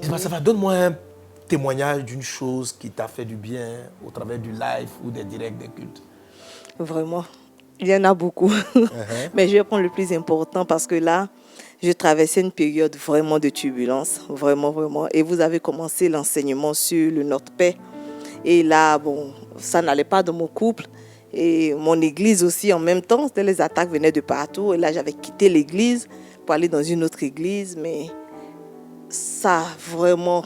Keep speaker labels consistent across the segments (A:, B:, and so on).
A: Ça va, donne-moi un témoignage d'une chose qui t'a fait du bien au travers du live ou des directs, des cultes.
B: Vraiment, il y en a beaucoup. Mais je vais prendre le plus important parce que là, je traversais une période vraiment de turbulence, vraiment, vraiment. Et vous avez commencé l'enseignement sur le Notre Père. Et là, bon, ça n'allait pas dans mon couple. Et mon église aussi, en même temps, les attaques venaient de partout. Et là, j'avais quitté l'église pour aller dans une autre église. Mais ça a vraiment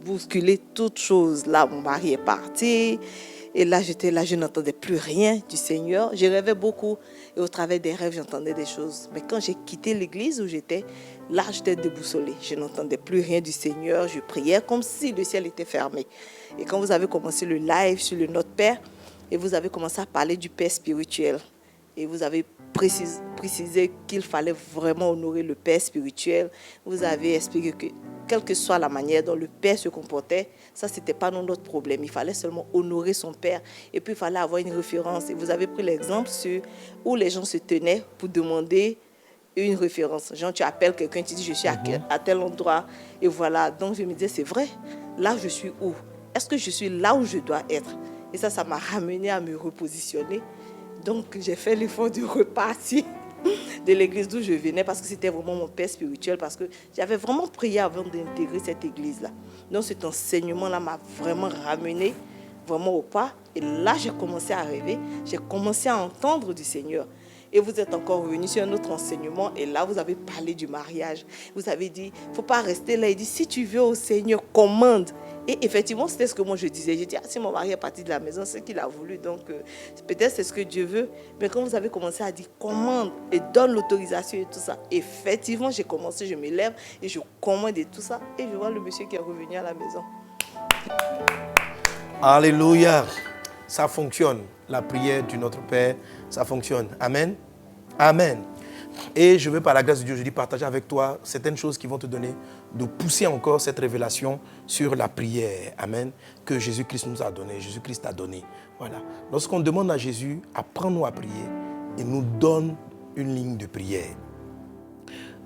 B: bousculé toute chose. Là, mon mari est parti. Et là, j'étais là, je n'entendais plus rien du Seigneur. Je rêvais beaucoup. Et au travers des rêves, j'entendais des choses. Mais quand j'ai quitté l'église où j'étais, là, j'étais déboussolée. Je n'entendais plus rien du Seigneur. Je priais comme si le ciel était fermé. Et quand vous avez commencé le live sur le Notre Père, et vous avez commencé à parler du Père spirituel, et vous avez précisé qu'il fallait vraiment honorer le Père spirituel, vous avez expliqué que quelle que soit la manière dont le Père se comportait, ça, ce n'était pas notre problème. Il fallait seulement honorer son Père. Et puis, il fallait avoir une référence. Et vous avez pris l'exemple sur où les gens se tenaient pour demander une référence. Genre, tu appelles quelqu'un, tu dis, je suis à tel endroit. Et voilà. Donc, je me disais, c'est vrai. Là, je suis où? Est-ce que je suis là où je dois être? Et ça m'a ramené à me repositionner. Donc, j'ai fait l'effort de repartir de l'église d'où je venais parce que c'était vraiment mon père spirituel, parce que j'avais vraiment prié avant d'intégrer cette église-là. Donc cet enseignement-là m'a vraiment ramené vraiment au pas. Et là, j'ai commencé à rêver, j'ai commencé à entendre du Seigneur. Et vous êtes encore revenu sur un autre enseignement et là, vous avez parlé du mariage. Vous avez dit, il ne faut pas rester là. Il dit, si tu veux au Seigneur, commande. Et effectivement, c'était ce que moi je disais. J'ai dit, si mon mari est parti de la maison, c'est ce qu'il a voulu. Donc, peut-être c'est ce que Dieu veut. Mais quand vous avez commencé à dire, commande et donne l'autorisation et tout ça, effectivement, j'ai commencé, je me lève et je commande et tout ça. Et je vois le monsieur qui est revenu à la maison.
A: Alléluia. Ça fonctionne. La prière du Notre Père, ça fonctionne. Amen. Amen. Et je veux, par la grâce de Dieu, je dis partager avec toi certaines choses qui vont te donner de pousser encore cette révélation sur la prière. Amen. Que Jésus-Christ nous a donné. Jésus-Christ t'a donné. Voilà. Lorsqu'on demande à Jésus, apprends-nous à prier, il nous donne une ligne de prière.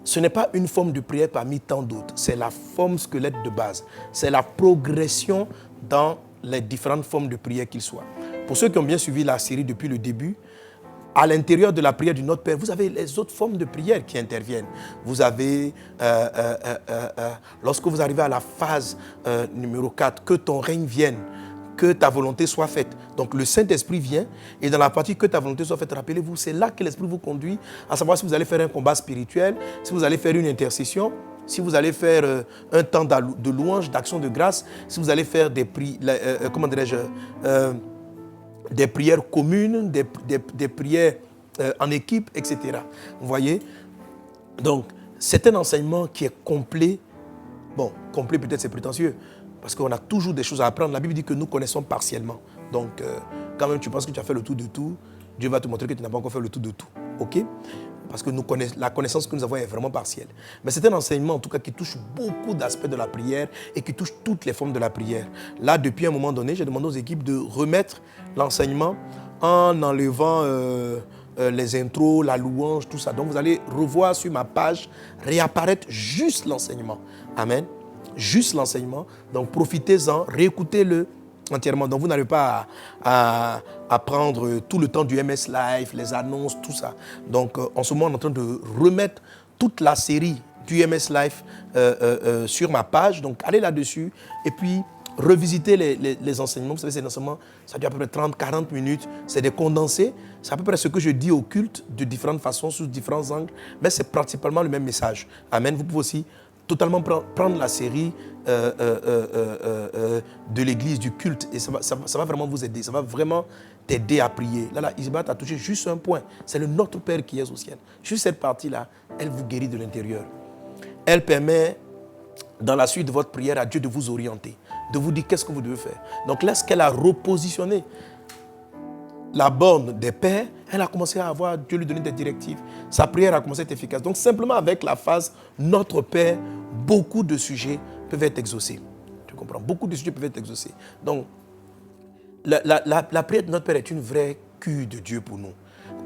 A: Ce n'est pas une forme de prière parmi tant d'autres. C'est la forme squelette de base. C'est la progression dans les différentes formes de prière qu'il soit. Pour ceux qui ont bien suivi la série depuis le début, à l'intérieur de la prière du Notre Père, vous avez les autres formes de prière qui interviennent. Vous avez, lorsque vous arrivez à la phase numéro 4, que ton règne vienne, que ta volonté soit faite. Donc le Saint-Esprit vient et dans la partie que ta volonté soit faite, rappelez-vous, c'est là que l'Esprit vous conduit à savoir si vous allez faire un combat spirituel, si vous allez faire une intercession, si vous allez faire un temps de louange, d'action de grâce, si vous allez faire des des prières communes, des prières en équipe, etc. Vous voyez? Donc, c'est un enseignement qui est complet. Bon, complet peut-être c'est prétentieux, parce qu'on a toujours des choses à apprendre. La Bible dit que nous connaissons partiellement. Donc, quand même tu penses que tu as fait le tout de tout, Dieu va te montrer que tu n'as pas encore fait le tout de tout. OK? Parce que la connaissance que nous avons est vraiment partielle. Mais c'est un enseignement en tout cas qui touche beaucoup d'aspects de la prière et qui touche toutes les formes de la prière. Là, depuis un moment donné, j'ai demandé aux équipes de remettre l'enseignement en enlevant les intros, la louange, tout ça. Donc vous allez revoir sur ma page réapparaître juste l'enseignement. Amen. Juste l'enseignement. Donc profitez-en, réécoutez-le entièrement. Donc vous n'avez pas à prendre tout le temps du MS Live, les annonces, tout ça. Donc en ce moment, on est en train de remettre toute la série du MS Live sur ma page. Donc allez là-dessus et puis revisiter les enseignements. Vous savez, ces enseignements, ça dure à peu près 30-40 minutes. C'est des condensés. C'est à peu près ce que je dis au culte de différentes façons, sous différents angles. Mais c'est principalement le même message. Amen. Vous pouvez aussi totalement prendre la série de l'église, du culte, et ça va vraiment vous aider, ça va vraiment t'aider à prier. Là, Isabelle a touché juste un point, c'est le Notre Père qui est au ciel. Juste cette partie-là, elle vous guérit de l'intérieur. Elle permet, dans la suite de votre prière, à Dieu de vous orienter, de vous dire qu'est-ce que vous devez faire. Donc, lorsqu'elle a repositionné la borne des pères, elle a commencé à avoir, Dieu lui donner des directives. Sa prière a commencé à être efficace. Donc simplement avec la phase Notre Père, beaucoup de sujets peuvent être exaucés. Tu comprends? Beaucoup de sujets peuvent être exaucés. Donc la prière de Notre Père est une vraie cure de Dieu pour nous.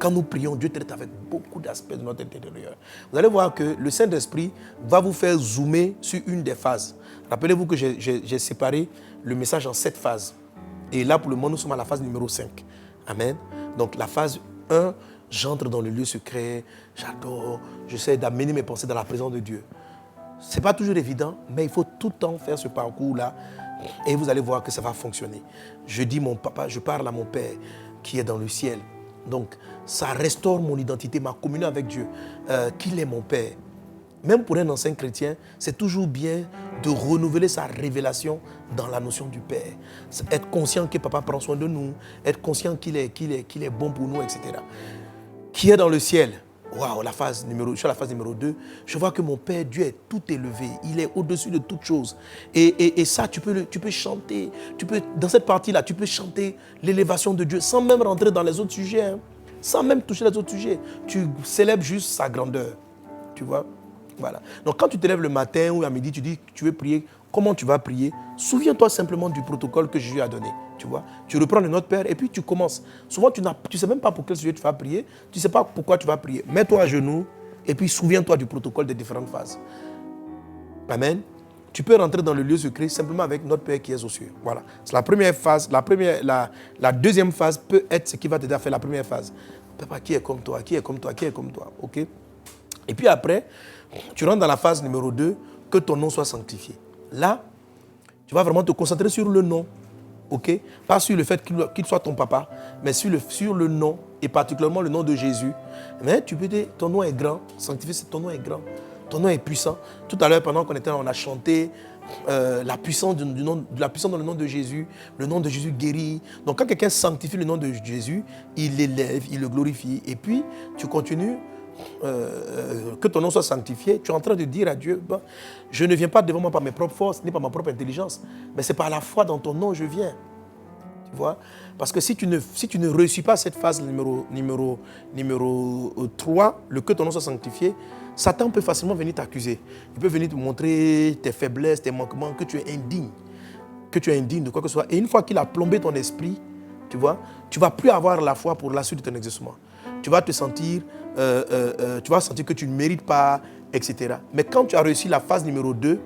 A: quand nous prions, Dieu traite avec beaucoup d'aspects de notre intérieur. Vous allez voir que le Saint-Esprit va vous faire zoomer sur une des phases. Rappelez-vous que j'ai séparé le message en 7 phases. Et là, pour le moment, nous sommes à la phase numéro 5. Amen. Donc, la phase 1, j'entre dans le lieu secret, j'adore, j'essaie d'amener mes pensées dans la présence de Dieu. Ce n'est pas toujours évident, mais il faut tout le temps faire ce parcours-là et vous allez voir que ça va fonctionner. Je dis mon papa, je parle à mon Père qui est dans le ciel. Donc, ça restaure mon identité, ma communion avec Dieu, qu'il est mon Père. Même pour un ancien chrétien, c'est toujours bien de renouveler sa révélation dans la notion du Père. Être conscient que papa prend soin de nous, être conscient qu'il est bon pour nous, etc. Qui est dans le ciel? Waouh, je suis à la phase numéro 2. Je vois que mon Père, Dieu est tout élevé. Il est au-dessus de toutes choses. Et ça, tu peux chanter. Dans cette partie-là, tu peux chanter l'élévation de Dieu sans même rentrer dans les autres sujets. Hein, sans même toucher les autres sujets. Tu célèbres juste sa grandeur. Tu vois? Voilà. Donc quand tu te lèves le matin ou à midi, tu dis que tu veux prier, comment tu vas prier? Souviens-toi simplement du protocole que Jésus a donné. Tu vois? Tu reprends le Notre Père et puis tu commences. Souvent, tu ne sais même pas pour quel sujet tu vas prier. Tu ne sais pas pourquoi tu vas prier. Mets-toi à genoux et puis souviens-toi du protocole des différentes phases. Amen. Tu peux rentrer dans le lieu secret simplement avec Notre Père qui est aux cieux. Voilà. C'est la première phase. La deuxième phase peut être ce qui va t'aider à faire la première phase. Papa, qui est comme toi? Qui est comme toi? Qui est comme toi? OK? Et puis après, tu rentres dans la phase numéro 2, que ton nom soit sanctifié. Là, tu vas vraiment te concentrer sur le nom. OK? Pas sur le fait qu'il soit ton papa, mais sur le nom, et particulièrement le nom de Jésus. Mais tu peux dire, ton nom est grand, sanctifié, ton nom est grand. Ton nom est puissant. Tout à l'heure, pendant qu'on était là, on a chanté la puissance dans le nom de Jésus. Le nom de Jésus guérit. Donc quand quelqu'un sanctifie le nom de Jésus, il l'élève, il le glorifie. Et puis, tu continues. Que ton nom soit sanctifié, tu es en train de dire à Dieu, je ne viens pas devant moi par mes propres forces, ni par ma propre intelligence, mais c'est par la foi dans ton nom que je viens. Tu vois? Parce que si tu ne réussis pas cette phase numéro 3, le que ton nom soit sanctifié, Satan peut facilement venir t'accuser. Il peut venir te montrer tes faiblesses, tes manquements, que tu es indigne de quoi que ce soit. Et une fois qu'il a plombé ton esprit, tu vois, tu ne vas plus avoir la foi pour la suite de ton exercement. Tu vas te sentir, que tu ne mérites pas, etc. Mais quand tu as réussi la phase numéro 2,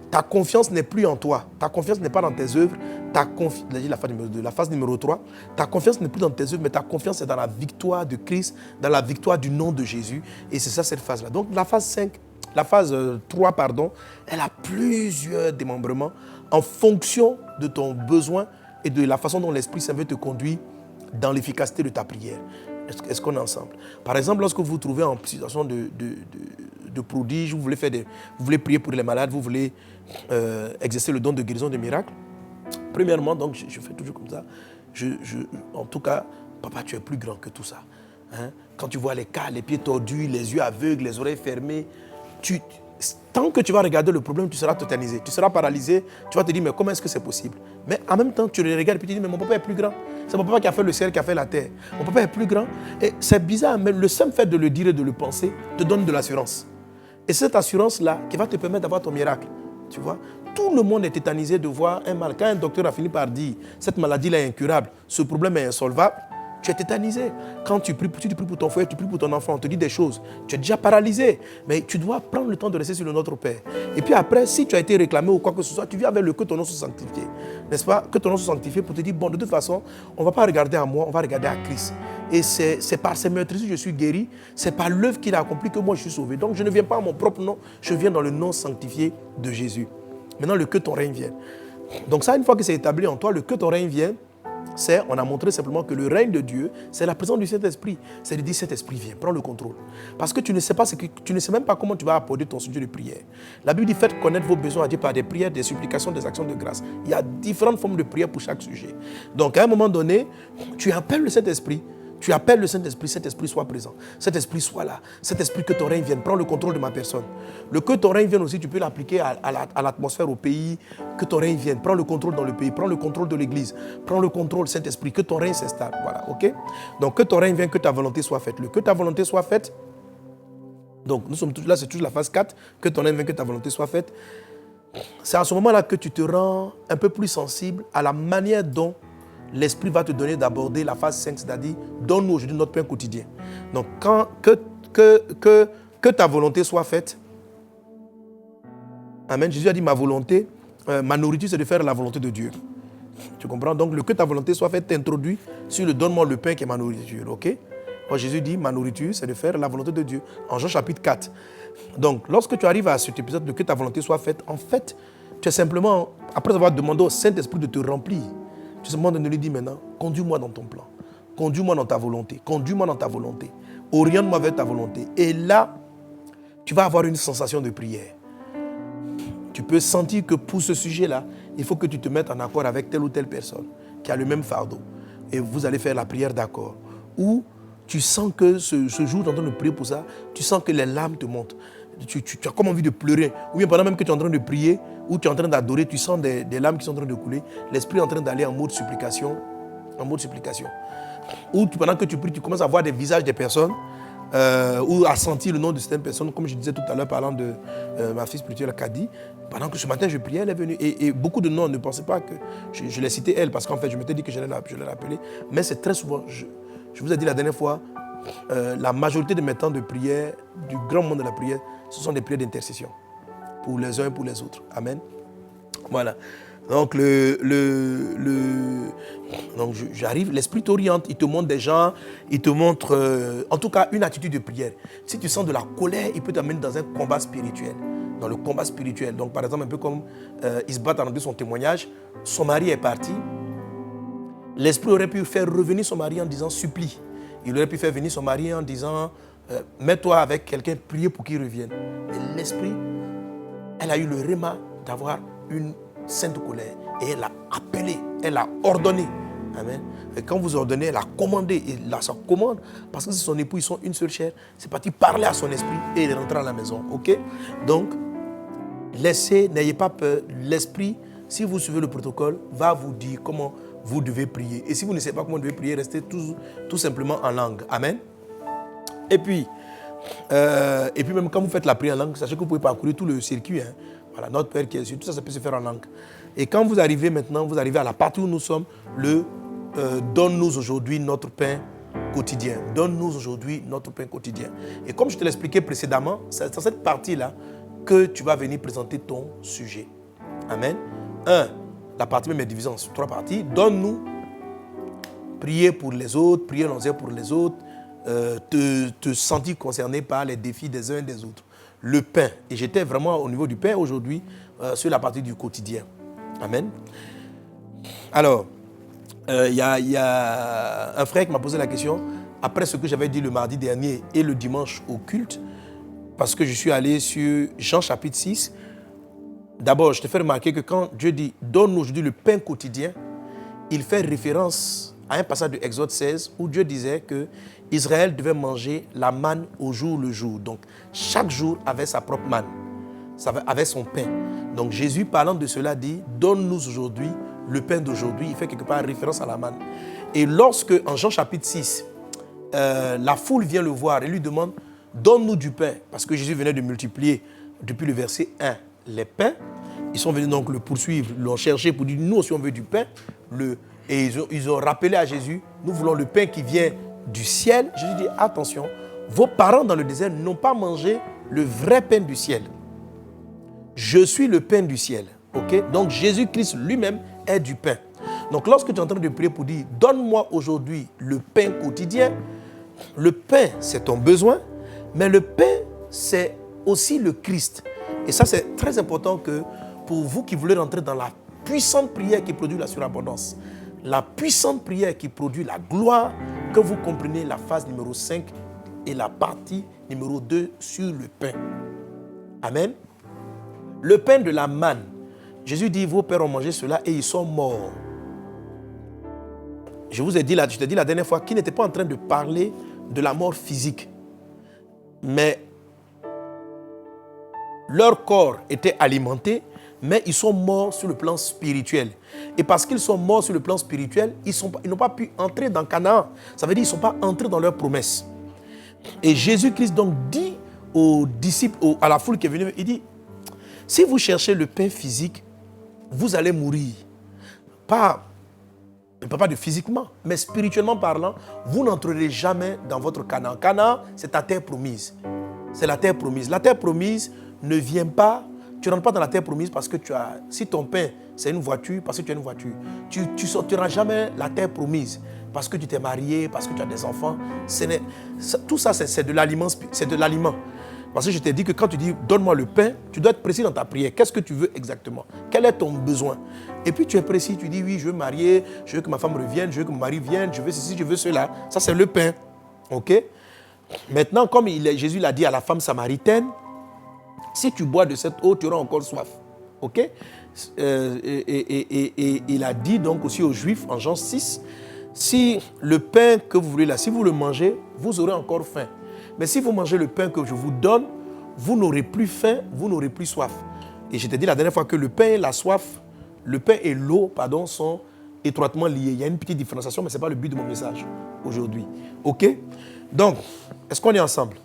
A: ta confiance n'est plus en toi. Ta confiance n'est pas dans tes œuvres. La phase numéro 2, la phase numéro 3, ta confiance n'est plus dans tes œuvres, mais ta confiance est dans la victoire de Christ, dans la victoire du nom de Jésus. Et c'est ça cette phase-là. Donc la phase 3, elle a plusieurs démembrements en fonction de ton besoin et de la façon dont l'Esprit Saint veut te conduire dans l'efficacité de ta prière. Est-ce qu'on est ensemble? Par exemple, lorsque vous vous trouvez en situation de prodige, vous voulez prier pour les malades, vous voulez exercer le don de guérison, de miracle. Premièrement, donc, je fais toujours comme ça. En tout cas, papa, tu es plus grand que tout ça. Hein? Quand tu vois les cas, les pieds tordus, les yeux aveugles, les oreilles fermées, tant que tu vas regarder le problème, tu seras tétanisé, tu seras paralysé, tu vas te dire, mais comment est-ce que c'est possible? Mais en même temps, tu le regardes et puis tu te dis, mais mon papa est plus grand. C'est mon papa qui a fait le ciel, qui a fait la terre. Mon papa est plus grand. Et c'est bizarre, mais le simple fait de le dire et de le penser te donne de l'assurance. Et c'est cette assurance-là qui va te permettre d'avoir ton miracle. Tu vois? Tout le monde est tétanisé de voir un mal. Quand un docteur a fini par dire, cette maladie-là est incurable, ce problème est insolvable, tu es tétanisé. Quand tu pries pour ton foyer, tu pries pour ton enfant, on te dit des choses. Tu es déjà paralysé. Mais tu dois prendre le temps de rester sur le Notre Père. Et puis après, si tu as été réclamé ou quoi que ce soit, tu viens avec le que ton nom soit sanctifié. N'est-ce pas? Que ton nom soit sanctifié pour te dire, bon, de toute façon, on ne va pas regarder à moi, on va regarder à Christ. Et c'est par ses meurtrissures que je suis guéri. C'est par l'œuvre qu'il a accomplie que moi je suis sauvé. Donc je ne viens pas à mon propre nom, je viens dans le nom sanctifié de Jésus. Maintenant, le que ton règne vienne. Donc ça, une fois que c'est établi en toi, le que ton règne vienne, on a montré simplement que le règne de Dieu, c'est la présence du Saint-Esprit. C'est de dire, Saint-Esprit, viens, prends le contrôle. Parce que tu ne sais même pas comment tu vas apporter ton sujet de prière. La Bible dit, faites connaître vos besoins à Dieu par des prières, des supplications, des actions de grâce. Il y a différentes formes de prière pour chaque sujet. Donc, à un moment donné, tu appelles le Saint-Esprit. Tu appelles le Saint-Esprit, Saint-Esprit soit présent. Saint-Esprit soit là. Saint-Esprit, que ton règne vienne. Prends le contrôle de ma personne. Le que ton règne vienne aussi, tu peux l'appliquer à l'atmosphère, au pays. Que ton règne vienne. Prends le contrôle dans le pays. Prends le contrôle de l'église. Prends le contrôle, Saint-Esprit. Que ton règne s'installe. Voilà, ok? Donc, que ton règne vienne, que ta volonté soit faite. Le que ta volonté soit faite. Donc, nous sommes tous là, c'est toujours la phase 4. Que ton règne vienne, que ta volonté soit faite. C'est à ce moment-là que tu te rends un peu plus sensible à la manière dont l'Esprit va te donner d'aborder la phase 5, c'est-à-dire, donne-nous aujourd'hui notre pain quotidien. Donc, que ta volonté soit faite. Amen. Jésus a dit, ma volonté, ma nourriture, c'est de faire la volonté de Dieu. Tu comprends? Donc, le que ta volonté soit faite t'introduit sur le donne-moi le pain qui est ma nourriture. Ok? Moi, Jésus dit, ma nourriture, c'est de faire la volonté de Dieu. En Jean chapitre 4. Donc, lorsque tu arrives à cet épisode de que ta volonté soit faite, en fait, tu es simplement, après avoir demandé au Saint-Esprit de te remplir, tu es simplement de lui dire maintenant, conduis-moi dans ton plan. Conduis-moi dans ta volonté. Conduis-moi dans ta volonté. Oriente-moi vers ta volonté. Et là, tu vas avoir une sensation de prière. Tu peux sentir que pour ce sujet-là, il faut que tu te mettes en accord avec telle ou telle personne qui a le même fardeau. Et vous allez faire la prière d'accord. Ou tu sens que ce jour, tu es en train de prier pour ça, tu sens que les larmes te montent. Tu as comme envie de pleurer. Ou bien pendant même que tu es en train de prier, ou tu es en train d'adorer, tu sens des larmes qui sont en train de couler. L'esprit est en train d'aller en mode supplication. En mode supplication. Ou pendant que tu pries, tu commences à voir des visages des personnes, ou à sentir le nom de certaines personnes, comme je disais tout à l'heure, parlant de ma fille spirituelle Kadi. Pendant que ce matin je priais, elle est venue. Et beaucoup de noms ne pensaient pas que je l'ai cité elle, parce qu'en fait, je m'étais dit que je l'ai appelée. Mais c'est très souvent, je vous ai dit la dernière fois, la majorité de mes temps de prière, du grand monde de la prière, ce sont des prières d'intercession. Pour les uns et pour les autres. Amen. Voilà. Donc, donc j'arrive, l'Esprit t'oriente, il te montre des gens, il te montre, en tout cas, une attitude de prière. Si tu sens de la colère, il peut t'amener dans un combat spirituel. Dans le combat spirituel. Donc, par exemple, un peu comme Isbat a rendu son témoignage, son mari est parti. L'Esprit aurait pu faire revenir son mari en disant supplie. Il aurait pu faire venir son mari en disant mets-toi avec quelqu'un, prier pour qu'il revienne. Mais l'Esprit, elle a eu le réma d'avoir une sainte colère. Et elle a appelé, elle a ordonné. Amen. Et quand vous ordonnez, elle a commandé. Et là, ça commande, parce que c'est son époux, ils sont une seule chair. C'est parti parler à son esprit et il est rentré à la maison. Ok? Donc, n'ayez pas peur. L'Esprit, si vous suivez le protocole, va vous dire comment vous devez prier. Et si vous ne savez pas comment vous devez prier, restez tout simplement en langue. Amen. Et puis même quand vous faites la prière en langue, sachez que vous pouvez parcourir tout le circuit. Hein. Voilà, notre Père qui est sur tout ça, ça peut se faire en langue. Et quand vous arrivez maintenant, vous arrivez à la partie où nous sommes, donne-nous aujourd'hui notre pain quotidien. Donne-nous aujourd'hui notre pain quotidien. Et comme je te l'expliquais précédemment, c'est dans cette partie-là que tu vas venir présenter ton sujet. Amen. La partie même est divisée en 3 parties. Donne-nous, prier pour les autres, prier l'onzième pour les autres, te sentir concerné par les défis des uns et des autres. Le pain. Et j'étais vraiment au niveau du pain aujourd'hui, sur la partie du quotidien. Amen. Alors, il y a un frère qui m'a posé la question, après ce que j'avais dit le mardi dernier et le dimanche au culte, parce que je suis allé sur Jean chapitre 6. D'abord, je te fais remarquer que quand Dieu dit « donne-nous aujourd'hui le pain quotidien », il fait référence à un passage de Exode 16 où Dieu disait que Israël devait manger la manne au jour le jour. Donc, chaque jour avait sa propre manne, avait son pain. Donc, Jésus, parlant de cela, dit « donne-nous aujourd'hui le pain d'aujourd'hui ». Il fait quelque part référence à la manne. Et lorsque, en Jean chapitre 6, la foule vient le voir et lui demande « donne-nous du pain ». Parce que Jésus venait de multiplier, depuis le verset 1, les pains. Ils sont venus donc le poursuivre, l'ont cherché pour dire « nous aussi on veut du pain ». Et ils ont rappelé à Jésus « nous voulons le pain qui vient du ciel ». Jésus dit « attention, vos parents dans le désert n'ont pas mangé le vrai pain du ciel. Je suis le pain du ciel. » Okay? Donc Jésus-Christ lui-même est du pain. Donc lorsque tu es en train de prier pour dire « donne-moi aujourd'hui le pain quotidien », le pain c'est ton besoin, mais le pain c'est aussi le Christ. Et ça c'est très important que pour vous qui voulez rentrer dans la puissante prière qui produit la surabondance, la puissante prière qui produit la gloire, que vous comprenez la phase numéro 5 et la partie numéro 2 sur le pain. Amen. Le pain de la manne. Jésus dit, vos pères ont mangé cela et ils sont morts. Je t'ai dit la dernière fois qu'il n'était pas en train de parler de la mort physique. Mais leur corps était alimenté, mais ils sont morts sur le plan spirituel. Et parce qu'ils sont morts sur le plan spirituel, ils n'ont pas pu entrer dans Canaan. Ça veut dire qu'ils ne sont pas entrés dans leur promesse. Et Jésus-Christ donc dit aux disciples, à la foule qui est venue, il dit, si vous cherchez le pain physique, vous allez mourir. Pas ne parle pas de physiquement, mais spirituellement parlant, vous n'entrerez jamais dans votre Canaan. Canaan, c'est ta terre promise. C'est la terre promise. La terre promise ne vient pas, tu ne rentres pas dans la terre promise parce que tu as, si ton pain c'est une voiture, parce que tu as une voiture. Tu ne sortiras jamais la terre promise parce que tu t'es marié, parce que tu as des enfants. Tout ça, c'est de l'aliment. C'est de l'aliment. Parce que je t'ai dit que quand tu dis donne-moi le pain, tu dois être précis dans ta prière. Qu'est-ce que tu veux exactement? Quel est ton besoin? Et puis tu es précis, tu dis oui, je veux marier, je veux que ma femme revienne, je veux que mon mari vienne, je veux ceci, je veux cela. Ça, c'est le pain. Ok? Maintenant, comme Jésus l'a dit à la femme samaritaine, si tu bois de cette eau, tu auras encore soif. Ok? Et il a dit donc aussi aux Juifs en Jean 6, si le pain que vous voulez là, si vous le mangez, vous aurez encore faim. Mais si vous mangez le pain que je vous donne, vous n'aurez plus faim, vous n'aurez plus soif. Et je t'ai dit la dernière fois que le pain et la soif, le pain et l'eau, pardon, sont étroitement liés. Il y a une petite différenciation, mais ce n'est pas le but de mon message aujourd'hui. Ok? Donc, est-ce qu'on est ensemble?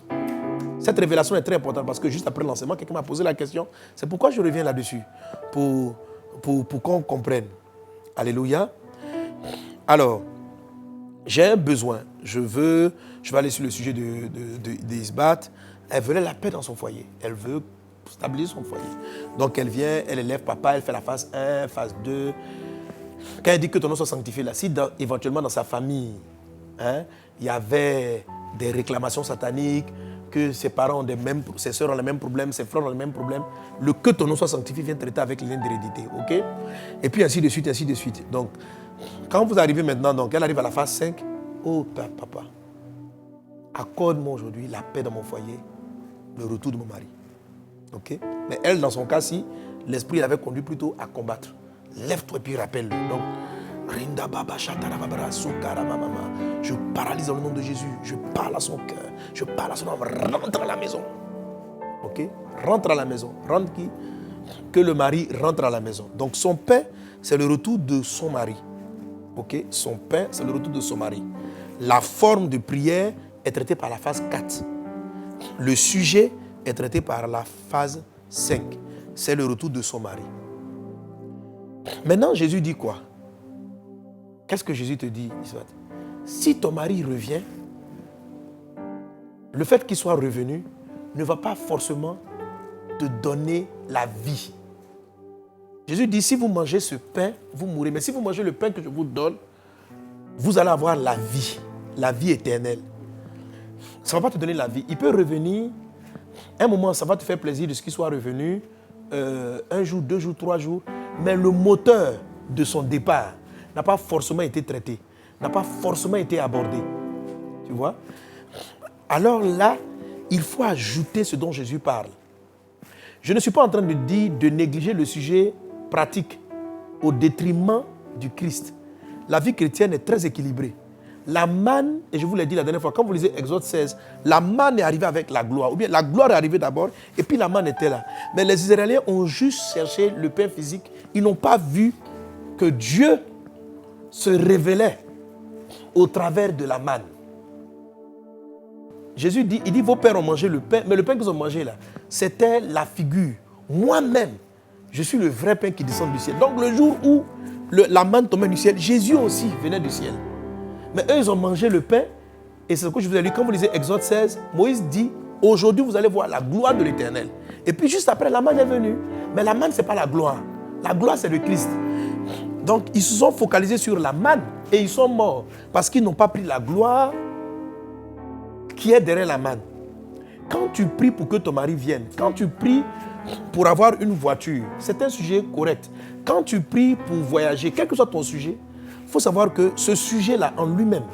A: Cette révélation est très importante parce que juste après l'enseignement, quelqu'un m'a posé la question. C'est pourquoi je reviens là-dessus, pour qu'on comprenne. Alléluia. Alors, j'ai un besoin. Je vais aller sur le sujet d'Isbat. Elle veut la paix dans son foyer. Elle veut stabiliser son foyer. Donc, elle vient, elle élève papa, elle fait la phase 1, phase 2. Quand elle dit que ton nom soit sanctifié, là, si éventuellement dans sa famille, il y avait des réclamations sataniques, que ses parents ont ses soeurs ont les mêmes problèmes, ses frères ont les mêmes problèmes, le que ton nom soit sanctifié vient traiter avec les liens d'hérédité. Ok? Et puis ainsi de suite, ainsi de suite. Donc, quand vous arrivez maintenant, donc, elle arrive à la phase 5, oh papa, accorde-moi aujourd'hui la paix dans mon foyer, le retour de mon mari. Ok? Mais elle, dans son cas-ci, l'esprit l'avait conduit plutôt à combattre. Lève-toi et puis rappelle-le. Donc, je paralyse dans le nom de Jésus. Je parle à son cœur. Je parle à son âme. Rentre à la maison. Ok? Rentre à la maison. Rentre qui? Que le mari rentre à la maison. Donc son pain, c'est le retour de son mari. Ok? Son pain, c'est le retour de son mari. La forme de prière est traitée par la phase 4. Le sujet est traité par la phase 5. C'est le retour de son mari. Maintenant, Jésus dit quoi? Qu'est-ce que Jésus te dit? Si ton mari revient, le fait qu'il soit revenu ne va pas forcément te donner la vie. Jésus dit, si vous mangez ce pain, vous mourrez. Mais si vous mangez le pain que je vous donne, vous allez avoir la vie éternelle. Ça ne va pas te donner la vie. Il peut revenir, un moment, ça va te faire plaisir de ce qu'il soit revenu, 1 jour, 2 jours, 3 jours, mais le moteur de son départ n'a pas forcément été traité, n'a pas forcément été abordé. Tu vois? Alors là, il faut ajouter ce dont Jésus parle. Je ne suis pas en train de dire de négliger le sujet pratique au détriment du Christ. La vie chrétienne est très équilibrée. La manne, et je vous l'ai dit la dernière fois, quand vous lisez Exode 16, la manne est arrivée avec la gloire. Ou bien la gloire est arrivée d'abord, et puis la manne était là. Mais les Israéliens ont juste cherché le pain physique. Ils n'ont pas vu que Dieu se révélait au travers de la manne. Jésus dit, il dit, vos pères ont mangé le pain, mais le pain qu'ils ont mangé là, c'était la figure. Moi-même, je suis le vrai pain qui descend du ciel. Donc le jour où la manne tombait du ciel, Jésus aussi venait du ciel. Mais eux, ils ont mangé le pain, et c'est ce que je vous ai dit, quand vous lisez Exode 16, Moïse dit, aujourd'hui vous allez voir la gloire de l'Éternel. Et puis juste après, la manne est venue. Mais la manne, ce n'est pas la gloire. La gloire, c'est le Christ. Donc, ils se sont focalisés sur la manne et ils sont morts parce qu'ils n'ont pas pris la gloire qui est derrière la manne. Quand tu pries pour que ton mari vienne, quand tu pries pour avoir une voiture, c'est un sujet correct. Quand tu pries pour voyager, quel que soit ton sujet, il faut savoir que ce sujet-là en lui-même,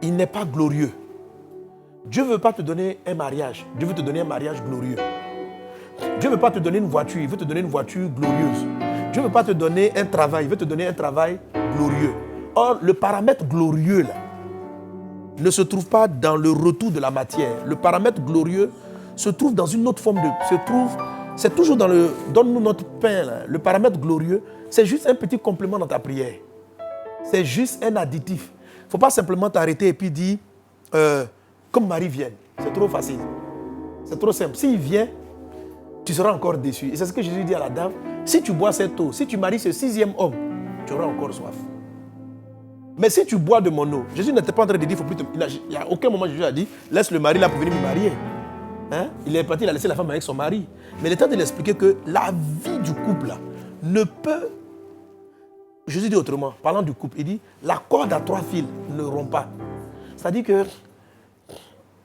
A: il n'est pas glorieux. Dieu ne veut pas te donner un mariage, Dieu veut te donner un mariage glorieux. Dieu ne veut pas te donner une voiture, il veut te donner une voiture glorieuse. Dieu ne veut pas te donner un travail, il veut te donner un travail glorieux. Or, le paramètre glorieux, là, ne se trouve pas dans le retour de la matière. Le paramètre glorieux se trouve dans une autre forme de... C'est toujours dans le... Donne-nous notre pain, là. Le paramètre glorieux, c'est juste un petit complément dans ta prière. C'est juste un additif. Il ne faut pas simplement t'arrêter et puis dire, comme Marie vienne. C'est trop facile. C'est trop simple. S'il vient, tu seras encore déçu. Et c'est ce que Jésus dit à la dame. Si tu bois cette eau, si tu maries ce 6e homme, tu auras encore soif. Mais si tu bois de mon eau, Jésus n'était pas en train de dire, il faut plus te... Il n'y a aucun moment Jésus a dit, laisse le mari là pour venir me marier. Hein? Il est parti, il a laissé la femme avec son mari. Mais il est en train de lui expliquer que la vie du couple là, ne peut... Jésus dit autrement, parlant du couple, il dit, la corde à 3 fils ne rompt pas. C'est-à-dire que,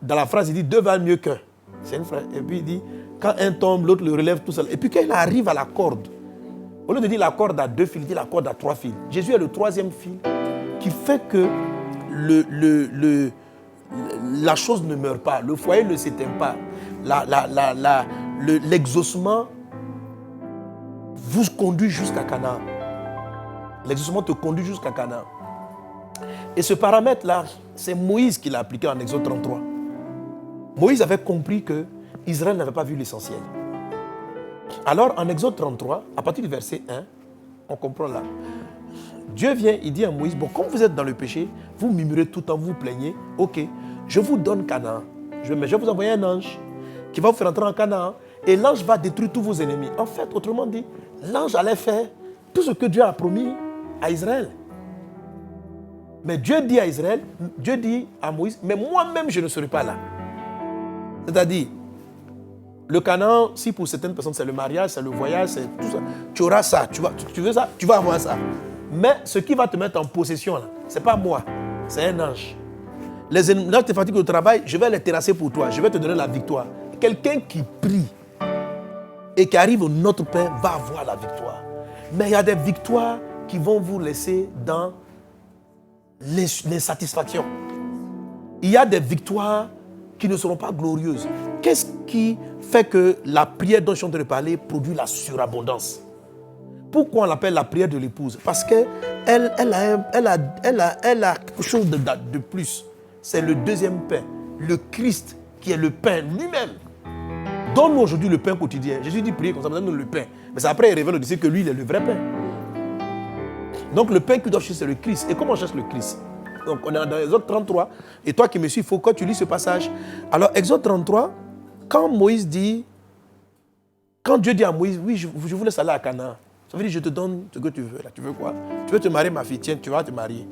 A: dans la phrase, il dit, 2 valent mieux qu'un. C'est une phrase. Et puis il dit, quand un tombe, l'autre le relève tout seul. Et puis quand il arrive à la corde, au lieu de dire la corde à 2 fils, il dit la corde à 3 fils. Jésus est le 3e fil qui fait que la chose ne meurt pas, le foyer ne s'éteint pas, l'exaucement vous conduit jusqu'à Canaan. L'exaucement te conduit jusqu'à Canaan. Et ce paramètre-là, c'est Moïse qui l'a appliqué en Exode 33. Moïse avait compris que Israël n'avait pas vu l'essentiel. Alors, en Exode 33, à partir du verset 1, on comprend là. Dieu vient, il dit à Moïse, bon, comme vous êtes dans le péché, vous murmurez tout le temps, vous vous plaignez, ok, je vous donne Canaan. Je vais vous envoyer un ange qui va vous faire entrer en Canaan et l'ange va détruire tous vos ennemis. En fait, autrement dit, l'ange allait faire tout ce que Dieu a promis à Israël. Mais Dieu dit à Israël, Dieu dit à Moïse, mais moi-même je ne serai pas là. C'est-à-dire, le Canaan, si pour certaines personnes c'est le mariage, c'est le voyage, c'est tout ça, tu auras ça, tu veux ça, tu vas avoir ça. Mais ce qui va te mettre en possession, ce n'est pas moi, c'est un ange. Les ennemis te fatiguent au travail, je vais les terrasser pour toi, je vais te donner la victoire. Quelqu'un qui prie et qui arrive au Notre Père va avoir la victoire. Mais il y a des victoires qui vont vous laisser dans l'insatisfaction. Il y a des victoires qui ne seront pas glorieuses. Qu'est-ce qui fait que la prière dont je suis en train de parler produit la surabondance? Pourquoi on l'appelle la prière de l'épouse? Parce qu'elle a quelque chose de plus. C'est le 2e pain, le Christ qui est le pain lui-même. Donne-nous aujourd'hui le pain quotidien. Jésus dit prier comme ça, donne-nous le pain. Mais après il révèle au disciple que lui, il est le vrai pain. Donc le pain qu'il doit chercher, c'est le Christ. Et comment on cherche le Christ? Donc on est dans Exode 33. Et toi qui me suis, il faut que tu lis ce passage. Alors Exode 33, quand Dieu dit à Moïse, oui, je vous laisse aller à Canaan. Ça veut dire, je te donne ce que tu veux. Là. Tu veux quoi? Tu veux te marier, ma fille? Tiens, tu vas te marier.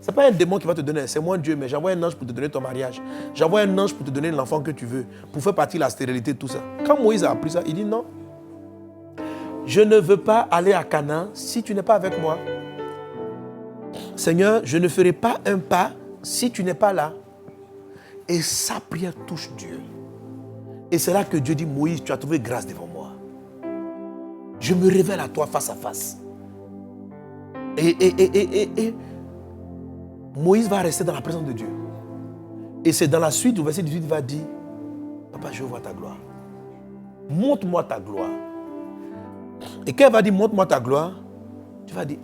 A: Ce n'est pas un démon qui va te donner, c'est moi Dieu, mais j'envoie un ange pour te donner ton mariage. J'envoie un ange pour te donner l'enfant que tu veux, pour faire partie de la stérilité, tout ça. Quand Moïse a appris ça, il dit non. Je ne veux pas aller à Canaan si tu n'es pas avec moi. Seigneur, je ne ferai pas un pas si tu n'es pas là. Et sa prière touche Dieu. Et c'est là que Dieu dit, Moïse, tu as trouvé grâce devant moi. Je me révèle à toi face à face. Et Moïse va rester dans la présence de Dieu. Et c'est dans la suite, au verset 18, il va dire, Papa, je veux voir ta gloire. Montre-moi ta gloire. Et quand il va dire, montre-moi ta gloire, tu vas dire,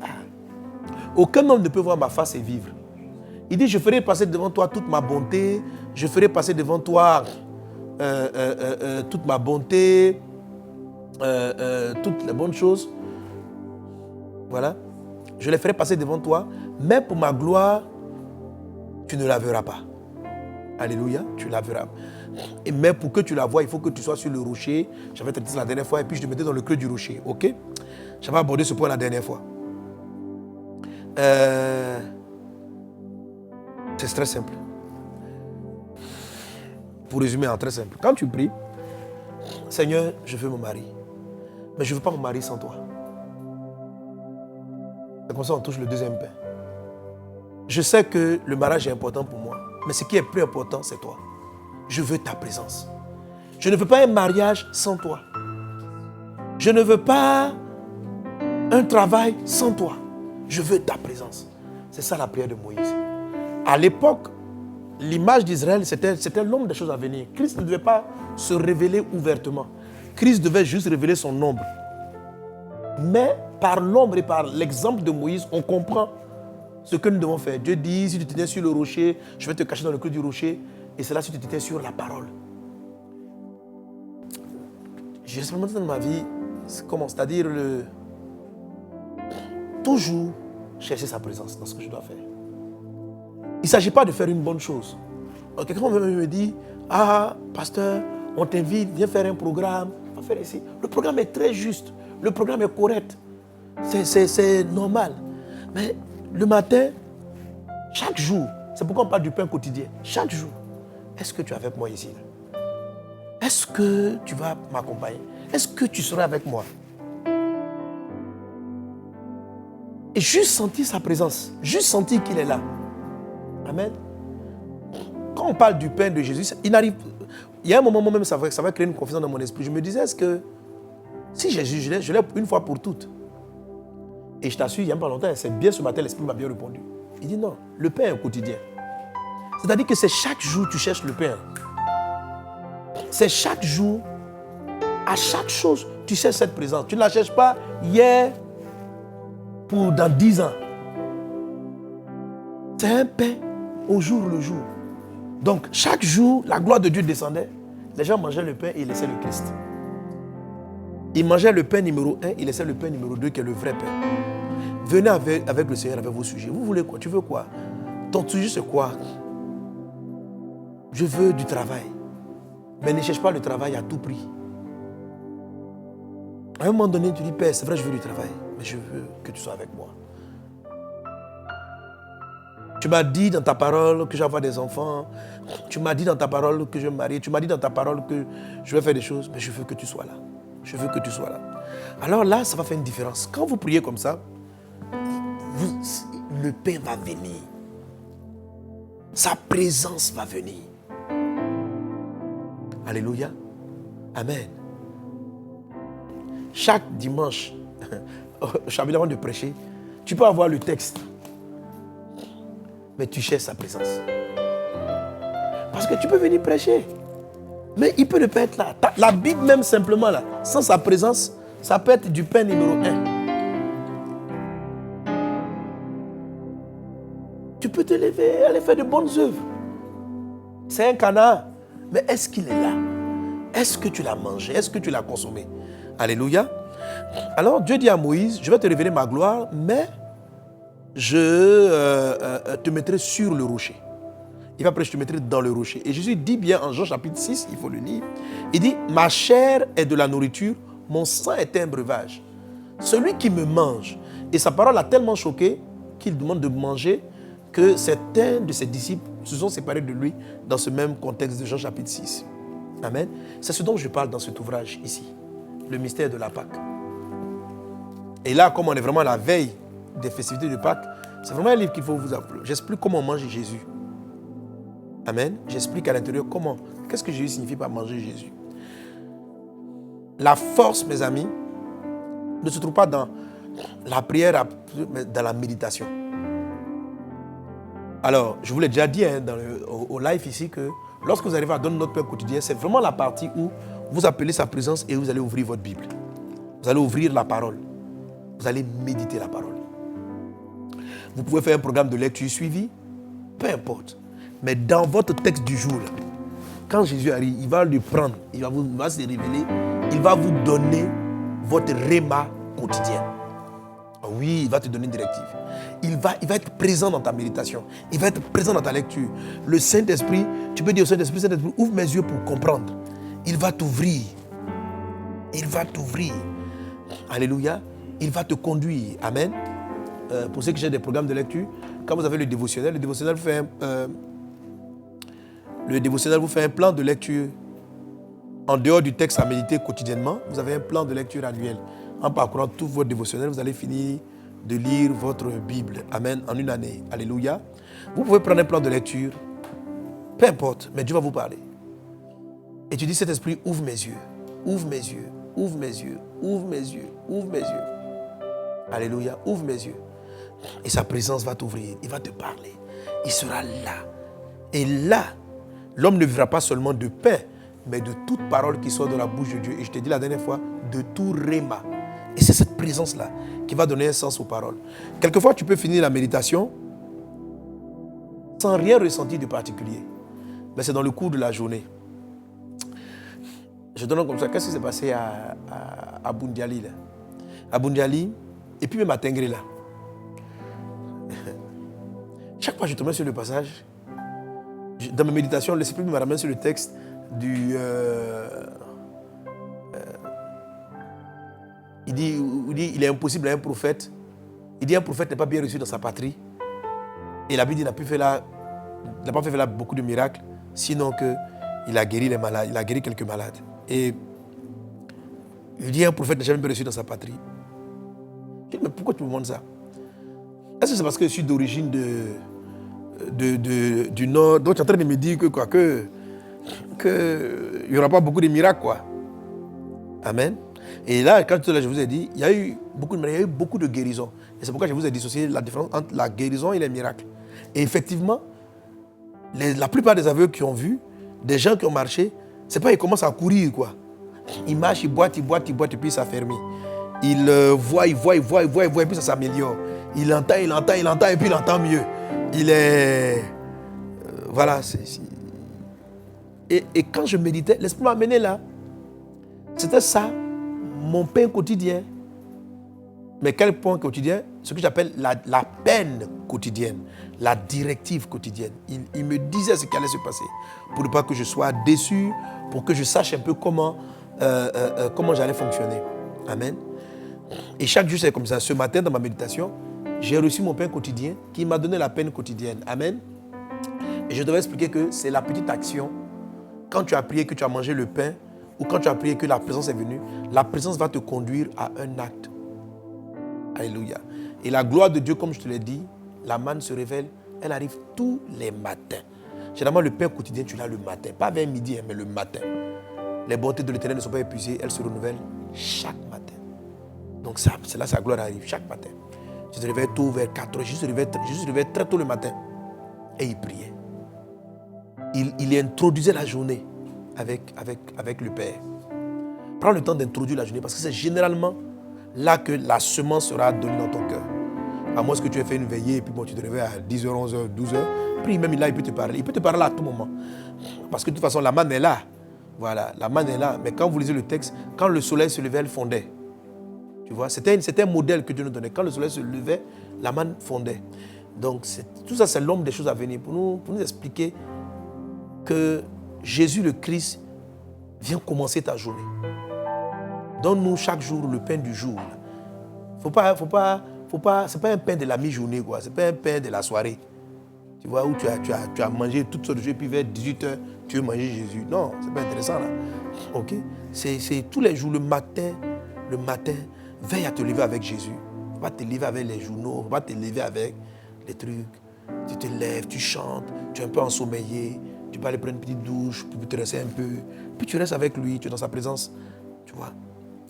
A: aucun homme ne peut voir ma face et vivre. Il dit, je ferai passer devant toi toute ma bonté, je ferai passer devant toi toute ma bonté, toutes les bonnes choses. Voilà. Je les ferai passer devant toi, mais pour ma gloire, tu ne la verras pas. Alléluia, tu la verras. Mais pour que tu la vois, il faut que tu sois sur le rocher. J'avais traité ça la dernière fois et puis je te mettais dans le creux du rocher. Ok? J'avais abordé ce point la dernière fois. C'est très simple. Pour résumer en très simple. Quand tu pries, Seigneur, je veux me marier. Mais je ne veux pas me marier sans toi. C'est comme ça qu'on touche le 2e pain. Je sais que le mariage est important pour moi. Mais ce qui est plus important, c'est toi. Je veux ta présence. Je ne veux pas un mariage sans toi. Je ne veux pas un travail sans toi. Je veux ta présence. C'est ça la prière de Moïse. À l'époque, l'image d'Israël, c'était l'ombre des choses à venir. Christ ne devait pas se révéler ouvertement. Christ devait juste révéler son ombre. Mais par l'ombre et par l'exemple de Moïse, on comprend ce que nous devons faire. Dieu dit, si tu te tiens sur le rocher, je vais te cacher dans le creux du rocher. Et c'est là si tu te tiens sur la parole. J'ai expérimenté dans ma vie, c'est-à-dire toujours chercher sa présence dans ce que je dois faire. Il ne s'agit pas de faire une bonne chose. Quelqu'un me dit, pasteur, on t'invite, viens faire un programme. On va faire ici. Le programme est très juste. Le programme est correct. C'est normal. Mais le matin, chaque jour, c'est pourquoi on parle du pain quotidien. Chaque jour, est-ce que tu es avec moi ici? Est-ce que tu vas m'accompagner? Est-ce que tu seras avec moi? Et juste sentir sa présence, juste sentir qu'il est là. Amen. Quand on parle du pain de Jésus, il y a un moment même, ça va créer une confusion dans mon esprit. Je me disais, est-ce que si Jésus, je l'ai une fois pour toutes? Et je t'assure, il n'y a pas longtemps, c'est bien ce matin, l'Esprit m'a bien répondu. Il dit non, le pain est au quotidien. C'est-à-dire que c'est chaque jour que tu cherches le pain. C'est chaque jour, à chaque chose, tu cherches cette présence. Tu ne la cherches pas hier pour dans 10 ans. C'est un pain au jour le jour. Donc, chaque jour, la gloire de Dieu descendait. Les gens mangeaient le pain et ils laissaient le Christ. Ils mangeaient le pain numéro 1, ils laissaient le pain numéro 2 qui est le vrai pain. Venez avec le Seigneur avec vos sujets. Vous voulez quoi? Tu veux quoi? Ton sujet c'est quoi? Je veux du travail. Mais ne cherche pas le travail à tout prix. À un moment donné, tu dis, Père, c'est vrai, je veux du travail, mais je veux que tu sois avec moi. Tu m'as dit dans ta parole que je vais avoir des enfants. Tu m'as dit dans ta parole que je vais me marier. Tu m'as dit dans ta parole que je vais faire des choses, mais je veux que tu sois là. Je veux que tu sois là. Alors là, ça va faire une différence. Quand vous priez comme ça, le pain va venir. Sa présence va venir. Alléluia. Amen. Chaque dimanche, avant de prêcher, tu peux avoir le texte, mais tu cherches sa présence. Parce que tu peux venir prêcher, mais il peut ne pas être là. La Bible même simplement là, sans sa présence, ça peut être du pain numéro 1. Tu peux te lever, aller faire de bonnes œuvres. C'est un canard. Mais est-ce qu'il est là? Est-ce que tu l'as mangé? Est-ce que tu l'as consommé? Alléluia. Alors Dieu dit à Moïse, je vais te révéler ma gloire, mais je te mettrai sur le rocher. Il va après, je te mettrai dans le rocher. Et Jésus dit bien en Jean chapitre 6, il faut le lire, il dit, ma chair est de la nourriture, mon sang est un breuvage. Celui qui me mange, et sa parole a tellement choqué qu'il demande de manger que certains de ses disciples se sont séparés de lui dans ce même contexte de Jean chapitre 6. Amen. C'est ce dont je parle dans cet ouvrage ici, le mystère de la Pâque. Et là, comme on est vraiment à la veille des festivités de Pâques, c'est vraiment un livre qu'il faut vous appeler. J'explique comment on mange Jésus. Amen. J'explique à l'intérieur comment, qu'est-ce que Jésus signifie par manger Jésus. La force, mes amis, ne se trouve pas dans la prière, mais dans la méditation. Alors, je vous l'ai déjà dit au live ici que lorsque vous arrivez à donner notre pain quotidien, c'est vraiment la partie où vous appelez sa présence et vous allez ouvrir votre Bible. Vous allez ouvrir la parole. Vous allez méditer la parole. Vous pouvez faire un programme de lecture suivi, peu importe. Mais dans votre texte du jour, là, quand Jésus arrive, il va le prendre, il va se révéler, il va vous donner votre réma quotidien. Oui, il va te donner une directive. Il va être présent dans ta méditation. Il va être présent dans ta lecture. Le Saint-Esprit, tu peux dire au Saint-Esprit, Saint-Esprit, ouvre mes yeux pour comprendre. Il va t'ouvrir. Il va t'ouvrir. Alléluia. Il va te conduire. Amen. Pour ceux qui cherchent des programmes de lecture, quand vous avez le dévotionnel vous fait un plan de lecture. En dehors du texte à méditer quotidiennement, vous avez un plan de lecture annuel. En parcourant tout votre dévotionnel, vous allez finir de lire votre Bible. Amen. En une année. Alléluia. Vous pouvez prendre un plan de lecture. Peu importe, mais Dieu va vous parler. Et tu dis, cet esprit, ouvre mes yeux. Ouvre mes yeux. Ouvre mes yeux. Ouvre mes yeux. Ouvre mes yeux. Alléluia. Ouvre mes yeux. Et sa présence va t'ouvrir. Il va te parler. Il sera là. Et là, l'homme ne vivra pas seulement de pain, mais de toute parole qui sort de la bouche de Dieu. Et je t'ai dit la dernière fois, de tout réma. Et c'est cette présence-là qui va donner un sens aux paroles. Quelquefois, tu peux finir la méditation sans rien ressentir de particulier. Mais c'est dans le cours de la journée. Je donne comme ça. Qu'est-ce qui s'est passé à Bundiali là? À Bundiali, et puis même à Tengré là. Chaque fois que je tombais sur le passage, dans mes méditations, l'Esprit me ramène sur le texte du... il dit, il est impossible à un prophète Il dit un prophète n'est pas bien reçu dans sa patrie. Et la Bible dit qu'il n'a pas fait là beaucoup de miracles, sinon qu'il a guéri les malades, il a guéri quelques malades. Et il dit un prophète n'est jamais bien reçu dans sa patrie. Je dis, mais pourquoi tu me montres ça? Est-ce que c'est parce que je suis d'origine du Nord? Donc tu es en train de me dire que il n'y aura pas beaucoup de miracles, quoi. Amen. Et là, quand je vous ai dit, il y a eu beaucoup de guérisons. Et c'est pourquoi je vous ai dissocié la différence entre la guérison et les miracles. Et effectivement, la plupart des aveugles qui ont vu, des gens qui ont marché, c'est pas ils commencent à courir, quoi. Ils marchent, ils boitent, et puis ça ferme. Ils voient, et puis ça s'améliore. Il entend, et puis il entend mieux. Il est... voilà. Et quand je méditais, l'Esprit m'a amené là. C'était ça, mon pain quotidien. Mais quel pain quotidien? Ce que j'appelle la peine quotidienne, la directive quotidienne. Il me disait ce qui allait se passer pour ne pas que je sois déçu, pour que je sache un peu comment j'allais fonctionner. Amen. Et chaque jour, c'est comme ça. Ce matin, dans ma méditation, j'ai reçu mon pain quotidien qui m'a donné la peine quotidienne. Amen. Et je devais expliquer que c'est la petite action. Quand tu as prié que tu as mangé le pain, ou quand tu as prié que la présence est venue, la présence va te conduire à un acte. Alléluia. Et la gloire de Dieu, comme je te l'ai dit, la manne se révèle, elle arrive tous les matins. Généralement, le pain quotidien, tu l'as le matin. Pas vers midi, mais le matin. Les bontés de l'Éternel ne sont pas épuisées, elles se renouvellent chaque matin. Donc c'est là que sa gloire arrive, chaque matin. Je te réveille tôt vers 4 heures, je se réveille très tôt le matin. Et il priait. Il introduisait la journée avec le Père. Prends le temps d'introduire la journée parce que c'est généralement là que la semence sera donnée dans ton cœur. À moins que tu aies fait une veillée et puis bon, tu te réveilles à 10h, 11h, 12h. Puis même là, il peut te parler. Il peut te parler à tout moment. Parce que de toute façon, la manne est là. Voilà, la manne est là. Mais quand vous lisez le texte, quand le soleil se levait, elle fondait. Tu vois, c'était un modèle que Dieu nous donnait. Quand le soleil se levait, la manne fondait. Donc, tout ça, c'est l'ombre des choses à venir pour nous expliquer que Jésus le Christ vient commencer ta journée. Donne-nous chaque jour le pain du jour. C'est pas un pain de la mi-journée, quoi. C'est pas un pain de la soirée. Tu vois, où tu as mangé toutes sortes de choses, puis vers 18h, tu veux manger Jésus. Non, c'est pas intéressant, là. Ok? C'est tous les jours, le matin, veille à te lever avec Jésus. Tu ne vas pas te lever avec les journaux, tu ne vas pas te lever avec les trucs. Tu te lèves, tu chantes, tu es un peu ensommeillé, tu peux aller prendre une petite douche, puis te rester un peu. Puis tu restes avec lui, tu es dans sa présence. Tu vois?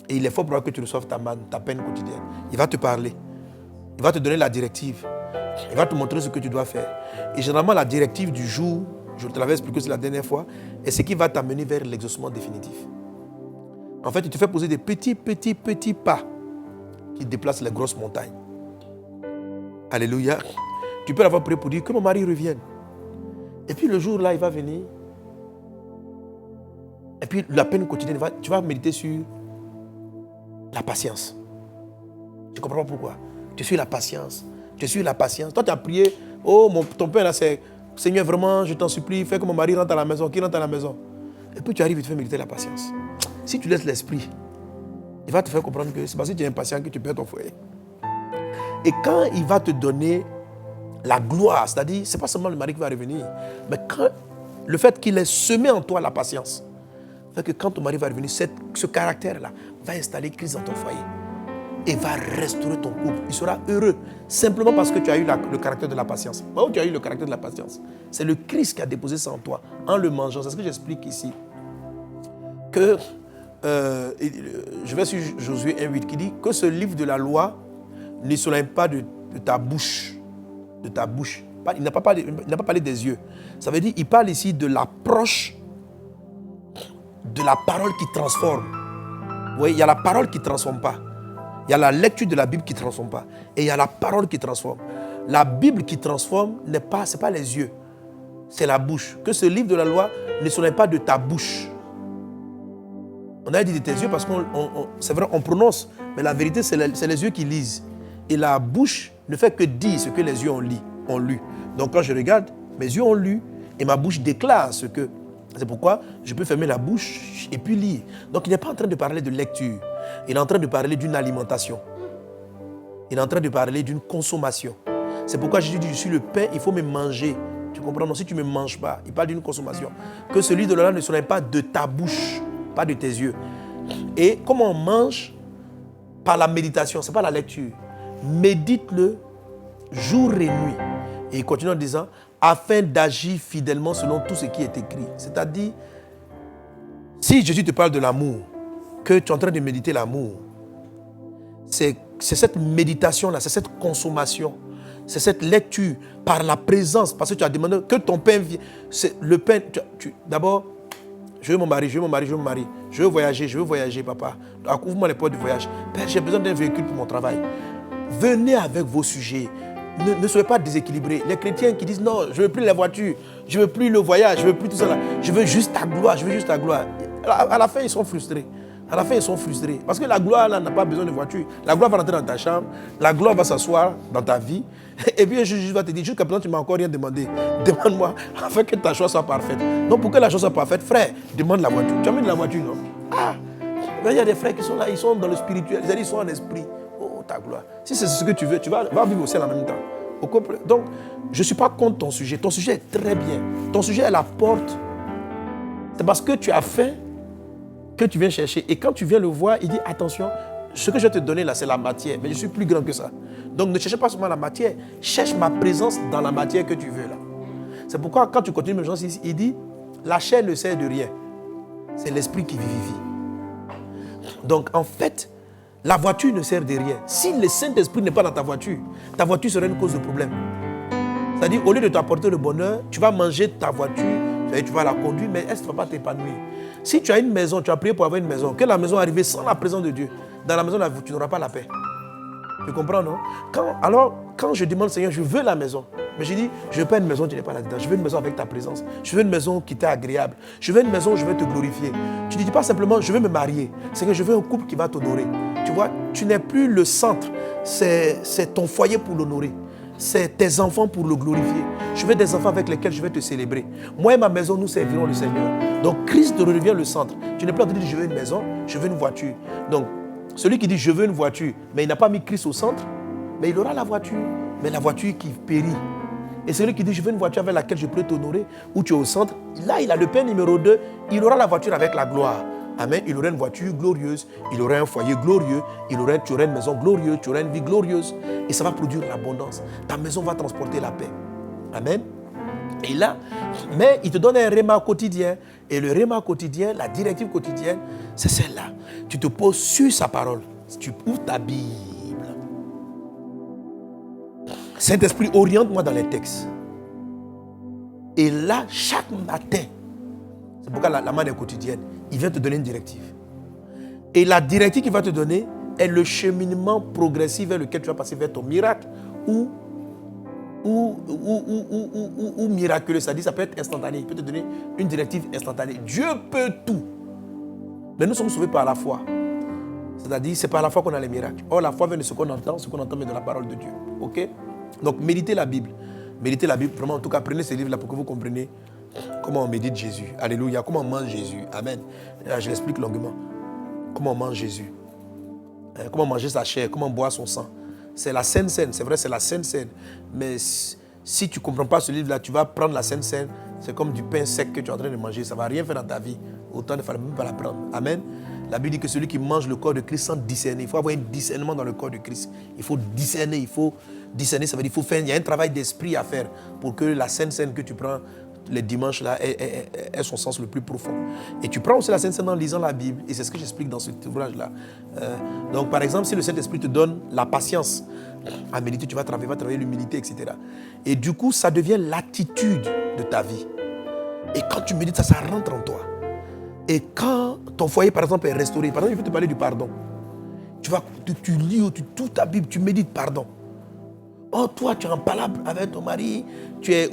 A: Et il est fort probable que tu reçoives ta peine quotidienne. Il va te parler. Il va te donner la directive. Il va te montrer ce que tu dois faire. Et généralement, la directive du jour, je te l'avais expliqué la dernière fois, est ce qui va t'amener vers l'exaucement définitif. En fait, il te fait poser des petits pas qui déplacent les grosses montagnes. Alléluia. Tu peux l'avoir prié pour dire que mon mari revienne. Et puis le jour là, il va venir. Et puis la peine quotidienne, tu vas méditer sur la patience. Tu ne comprends pas pourquoi. Tu suis la patience. Toi, tu as prié. Oh, ton père là, c'est Seigneur, vraiment, je t'en supplie, fais que mon mari rentre à la maison, qu'il rentre à la maison. Et puis tu arrives et tu fais méditer la patience. Si tu laisses l'esprit, il va te faire comprendre que c'est parce que tu es impatient que tu perds ton foyer. Et quand il va te donner la gloire, c'est-à-dire, ce n'est pas seulement le mari qui va revenir, mais le fait qu'il ait semé en toi la patience, fait que quand ton mari va revenir, ce caractère-là va installer Christ dans ton foyer et va restaurer ton couple. Il sera heureux simplement parce que tu as eu le caractère de la patience. Où tu as eu le caractère de la patience? C'est le Christ qui a déposé ça en toi en le mangeant. C'est ce que j'explique ici. Que je vais sur Josué 1,8 qui dit que ce livre de la loi ne s'éloigne pas de ta bouche. De ta bouche. Il n'a pas parlé des yeux. Ça veut dire qu'il parle ici de l'approche de la parole qui transforme. Vous voyez, il y a la parole qui ne transforme pas. Il y a la lecture de la Bible qui ne transforme pas. Et il y a la parole qui transforme. La Bible qui transforme, ce n'est pas les yeux. C'est la bouche. Que ce livre de la loi ne s'éloigne pas de ta bouche. On a dit de tes yeux parce que c'est vrai, on prononce. Mais la vérité, c'est les yeux qui lisent. Et la bouche ne fait que dire ce que les yeux ont lu. Donc quand je regarde, mes yeux ont lu et ma bouche déclare ce que... C'est pourquoi je peux fermer la bouche et puis lire. Donc il n'est pas en train de parler de lecture. Il est en train de parler d'une alimentation. Il est en train de parler d'une consommation. C'est pourquoi Jésus dit, je suis le pain, il faut me manger. Tu comprends? Non, si tu ne me manges pas, il parle d'une consommation. Que celui de là ne soit pas de ta bouche, pas de tes yeux. Et comment on mange? Par la méditation, ce n'est pas la lecture. Médite-le jour et nuit. Et il continue en disant, afin d'agir fidèlement selon tout ce qui est écrit. C'est-à-dire, si Jésus te parle de l'amour, que tu es en train de méditer l'amour, c'est cette méditation-là, c'est cette consommation, c'est cette lecture par la présence, parce que tu as demandé que ton pain vienne. Le pain, d'abord, je veux mon mari, je veux mon mari, je veux mon mari. Je veux voyager, papa. Ouvre-moi les portes du voyage. Père, j'ai besoin d'un véhicule pour mon travail. Venez avec vos sujets. Ne soyez pas déséquilibrés. Les chrétiens qui disent non, je ne veux plus la voiture, je ne veux plus le voyage, je ne veux plus tout ça là. Je veux juste ta gloire, je veux juste ta gloire. À la fin, ils sont frustrés. À la fin, ils sont frustrés. Parce que la gloire, là, n'a pas besoin de voiture. La gloire va rentrer dans ta chambre. La gloire va s'asseoir dans ta vie. Et puis, Jésus va te dire, jusqu'à présent, tu ne m'as encore rien demandé. Demande-moi, afin que ta chose soit parfaite. Donc, pour que la chose soit parfaite, frère, demande la voiture. Tu as mis de la voiture, non? Ah, il y a des frères qui sont là, ils sont dans le spirituel. C'est-à-dire, ils sont en esprit. Oh, ta gloire. Si c'est ce que tu veux, tu vas vivre au ciel en même temps. Donc, je ne suis pas contre ton sujet. Ton sujet est très bien. Ton sujet est la porte. C'est parce que tu as faim que tu viens chercher. Et quand tu viens le voir, il dit, attention, ce que je vais te donner là, c'est la matière. Mais je suis plus grand que ça. Donc ne cherche pas seulement la matière. Cherche ma présence dans la matière que tu veux là. C'est pourquoi quand tu continues mes gens, il dit, la chair ne sert de rien. C'est l'esprit qui vivifie. Donc en fait, la voiture ne sert de rien. Si le Saint-Esprit n'est pas dans ta voiture serait une cause de problème. C'est-à-dire, au lieu de t'apporter le bonheur, tu vas manger ta voiture, tu vas la conduire, mais elle ne va pas t'épanouir. Si tu as une maison, tu as prié pour avoir une maison, que la maison arrive sans la présence de Dieu, dans la maison, tu n'auras pas la paix. Tu comprends, non? Quand je demande, Seigneur, je veux la maison, mais je dis, je ne veux pas une maison, tu n'es pas là-dedans. Je veux une maison avec ta présence. Je veux une maison qui t'est agréable. Je veux une maison où je vais te glorifier. Tu ne dis pas simplement, je veux me marier. Seigneur, je veux un couple qui va t'honorer. Tu vois, tu n'es plus le centre. C'est ton foyer pour l'honorer. C'est tes enfants pour le glorifier. Je veux des enfants avec lesquels je vais te célébrer. Moi et ma maison, nous servirons le Seigneur. Donc Christ redevient le centre. Tu n'es plus en train de dire je veux une maison, je veux une voiture. Donc celui qui dit je veux une voiture, mais il n'a pas mis Christ au centre, mais il aura la voiture, mais la voiture qui périt. Et celui qui dit je veux une voiture avec laquelle je peux t'honorer, où tu es au centre, là il a le pain numéro 2, il aura la voiture avec la gloire. Amen. Il aurait une voiture glorieuse, il aurait un foyer glorieux, tu aurais une maison glorieuse, tu aurais une vie glorieuse. Et ça va produire l'abondance. Ta maison va transporter la paix. Amen. Et là, mais il te donne un réma quotidien. Et le réma quotidien, la directive quotidienne, c'est celle-là. Tu te poses sur sa parole. Tu ouvres ta Bible. Saint-Esprit, oriente-moi dans les textes. Et là, chaque matin, c'est pourquoi la manne est quotidienne, il vient te donner une directive. Et la directive qu'il va te donner est le cheminement progressif vers lequel tu vas passer vers ton miracle ou miraculeux. C'est-à-dire ça peut être instantané. Il peut te donner une directive instantanée. Dieu peut tout. Mais nous sommes sauvés par la foi. C'est-à-dire c'est par la foi qu'on a les miracles. Or la foi vient de ce qu'on entend mais de la parole de Dieu. Ok? Donc méditez la Bible. Méditez la Bible. Vraiment, en tout cas, prenez ces livres-là pour que vous compreniez comment on médite Jésus. Alléluia. Comment on mange Jésus. Amen. Là, je l'explique longuement. Comment on mange Jésus. Comment manger sa chair. Comment boire son sang. C'est la Sainte Seine. C'est vrai, c'est la Sainte Seine. Mais si tu ne comprends pas ce livre-là, tu vas prendre la Sainte Seine. C'est comme du pain sec que tu es en train de manger. Ça ne va rien faire dans ta vie. Autant il ne fallait même pas la prendre. Amen. La Bible dit que celui qui mange le corps de Christ sans discerner. Il faut avoir un discernement dans le corps de Christ. Il faut discerner. Discerner, ça veut dire qu'il faut faire. Il y a un travail d'esprit à faire pour que la Sainte Seine que tu prends les dimanches là ait son sens le plus profond. Et tu prends aussi la Sainte Seine en lisant la Bible. Et c'est ce que j'explique dans cet ouvrage-là. Donc par exemple, si le Saint-Esprit te donne la patience à méditer, tu vas travailler l'humilité, etc. Et du coup, ça devient l'attitude de ta vie. Et quand tu médites, ça rentre en toi. Et quand ton foyer, par exemple, est restauré, par exemple, je vais te parler du pardon. Tu lis toute ta Bible, tu médites pardon. Oh, toi, tu es en palabre avec ton mari, tu as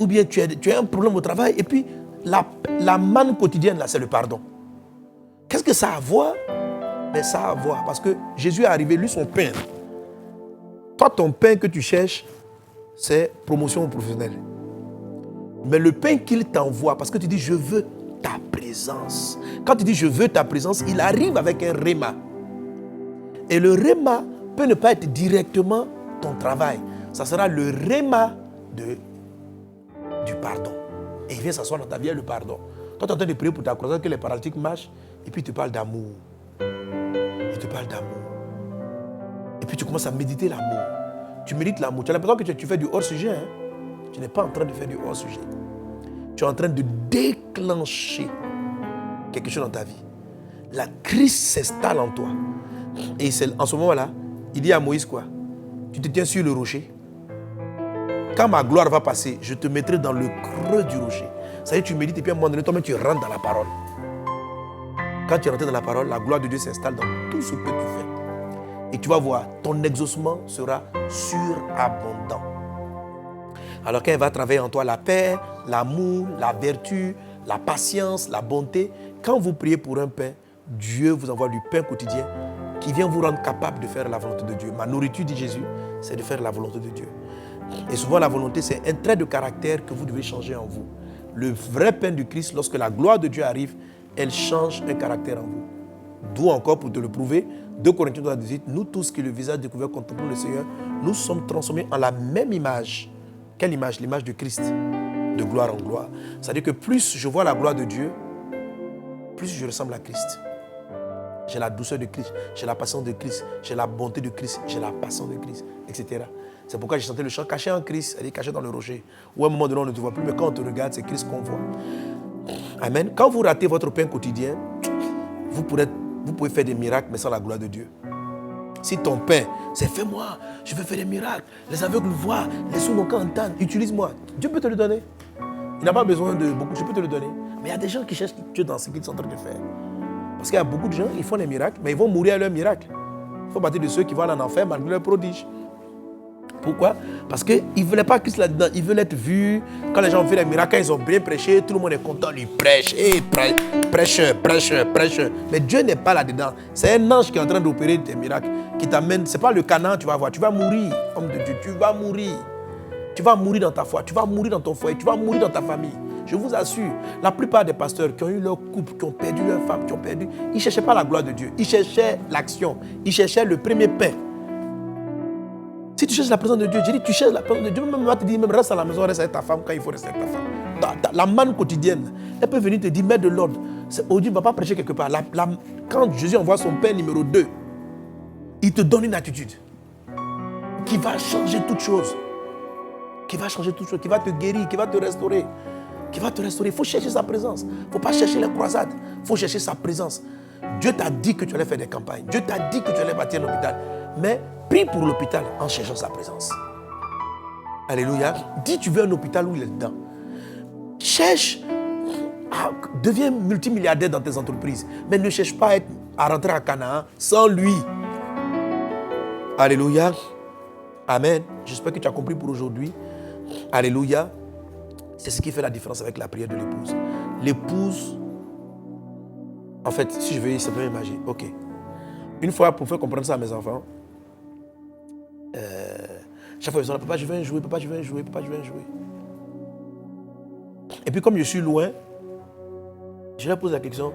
A: un problème au travail, et puis la manne quotidienne, là, c'est le pardon. Qu'est-ce que ça a à voir? Mais ça a à voir, parce que Jésus est arrivé, lui, son pain. Toi, ton pain que tu cherches, c'est promotion professionnelle. Mais le pain qu'il t'envoie, parce que tu dis, je veux ta présence. Quand tu dis, je veux ta présence, il arrive avec un réma. Et le réma peut ne pas être directement ton travail. Ça sera le réma du pardon. Et il vient s'asseoir dans ta vie, le pardon. Toi, tu es en train de prier pour ta croissance, que les paralytiques marchent, et puis il te parle d'amour. Il te parle d'amour. Et puis tu commences à méditer l'amour. Tu médites l'amour. Tu as l'impression que tu fais du hors-sujet. Hein? Tu n'es pas en train de faire du hors-sujet. Tu es en train de déclencher quelque chose dans ta vie. La crise s'installe en toi. Et c'est en ce moment-là, il dit à Moïse quoi? Tu te tiens sur le rocher. Quand ma gloire va passer, je te mettrai dans le creux du rocher. Ça y est, tu médites et puis à un moment donné, toi-même tu rentres dans la parole. Quand tu rentres dans la parole, la gloire de Dieu s'installe dans tout ce que tu fais. Et tu vas voir, ton exaucement sera surabondant. Alors quand il va travailler en toi la paix, l'amour, la vertu, la patience, la bonté, quand vous priez pour un pain, Dieu vous envoie du pain quotidien qui vient vous rendre capable de faire la volonté de Dieu. Ma nourriture, dit Jésus, c'est de faire la volonté de Dieu. Et souvent la volonté, c'est un trait de caractère que vous devez changer en vous. Le vrai pain du Christ, lorsque la gloire de Dieu arrive, elle change un caractère en vous. D'où encore, pour te le prouver, 2 Corinthiens 18, nous tous qui le visage découvert contemplons le Seigneur, nous sommes transformés en la même image. Quelle image? L'image de Christ, de gloire en gloire. C'est-à-dire que plus je vois la gloire de Dieu, plus je ressemble à Christ. J'ai la douceur de Christ, j'ai la patience de Christ, j'ai la bonté de Christ, j'ai la patience de Christ, etc. C'est pourquoi j'ai chanté le chant caché en Christ, c'est-à-dire caché dans le rocher. Où à un moment donné on ne te voit plus, mais quand on te regarde, c'est Christ qu'on voit. Amen. Quand vous ratez votre pain quotidien, vous pouvez faire des miracles, mais sans la gloire de Dieu. Si ton pain, c'est fais-moi, je veux faire des miracles, les aveugles voient, les sourds entendent, utilise-moi. Dieu peut te le donner. Il n'a pas besoin de beaucoup, je peux te le donner. Mais il y a des gens qui cherchent Dieu dans ce qu'ils sont en train de faire. Parce qu'il y a beaucoup de gens, ils font des miracles, mais ils vont mourir à leur miracle. Il faut partir de ceux qui vont en enfer malgré leur prodige. Pourquoi? Parce qu'ils ne voulaient pas Christ là-dedans. Ils veulent être vus. Quand les gens ont fait les miracles, quand ils ont bien prêché, tout le monde est content, lui prêche. Hey, prêcheur. Mais Dieu n'est pas là-dedans. C'est un ange qui est en train d'opérer des miracles, qui t'amène. Ce n'est pas le Canaan, tu vas voir. Tu vas mourir, homme de Dieu. Tu vas mourir. Tu vas mourir dans ta foi. Tu vas mourir dans ton foyer. Tu vas mourir dans ta famille. Je vous assure, la plupart des pasteurs qui ont eu leur couple, qui ont perdu leur femme, ils ne cherchaient pas la gloire de Dieu. Ils cherchaient l'action. Ils cherchaient le premier pain. Si tu cherches la présence de Dieu, je dis tu cherches la présence de Dieu, même va te dire, même reste à la maison, reste avec ta femme quand il faut rester avec ta femme. La manne quotidienne, elle peut venir te dire, mets de l'ordre. Aujourd'hui, il ne va pas prêcher quelque part. Quand Jésus envoie son pain numéro 2, il te donne une attitude qui va changer toute chose. Qui va te guérir, qui va te restaurer. Il faut chercher sa présence. Il ne faut pas chercher les croisades. Il faut chercher sa présence. Dieu t'a dit que tu allais faire des campagnes. Dieu t'a dit que tu allais bâtir un hôpital. Mais prie pour l'hôpital en cherchant sa présence. Alléluia. Dis tu veux un hôpital où il est dedans. Cherche, deviens multimilliardaire dans tes entreprises. Mais ne cherche pas à rentrer à Canaan sans lui. Alléluia. Amen. J'espère que tu as compris pour aujourd'hui. Alléluia. C'est ce qui fait la différence avec la prière de l'épouse. L'épouse, en fait, si je veux simplement imaginer, ok. Une fois, pour faire comprendre ça à mes enfants, chaque fois ils sont là, papa, je veux jouer. Et puis comme je suis loin, je leur pose la question,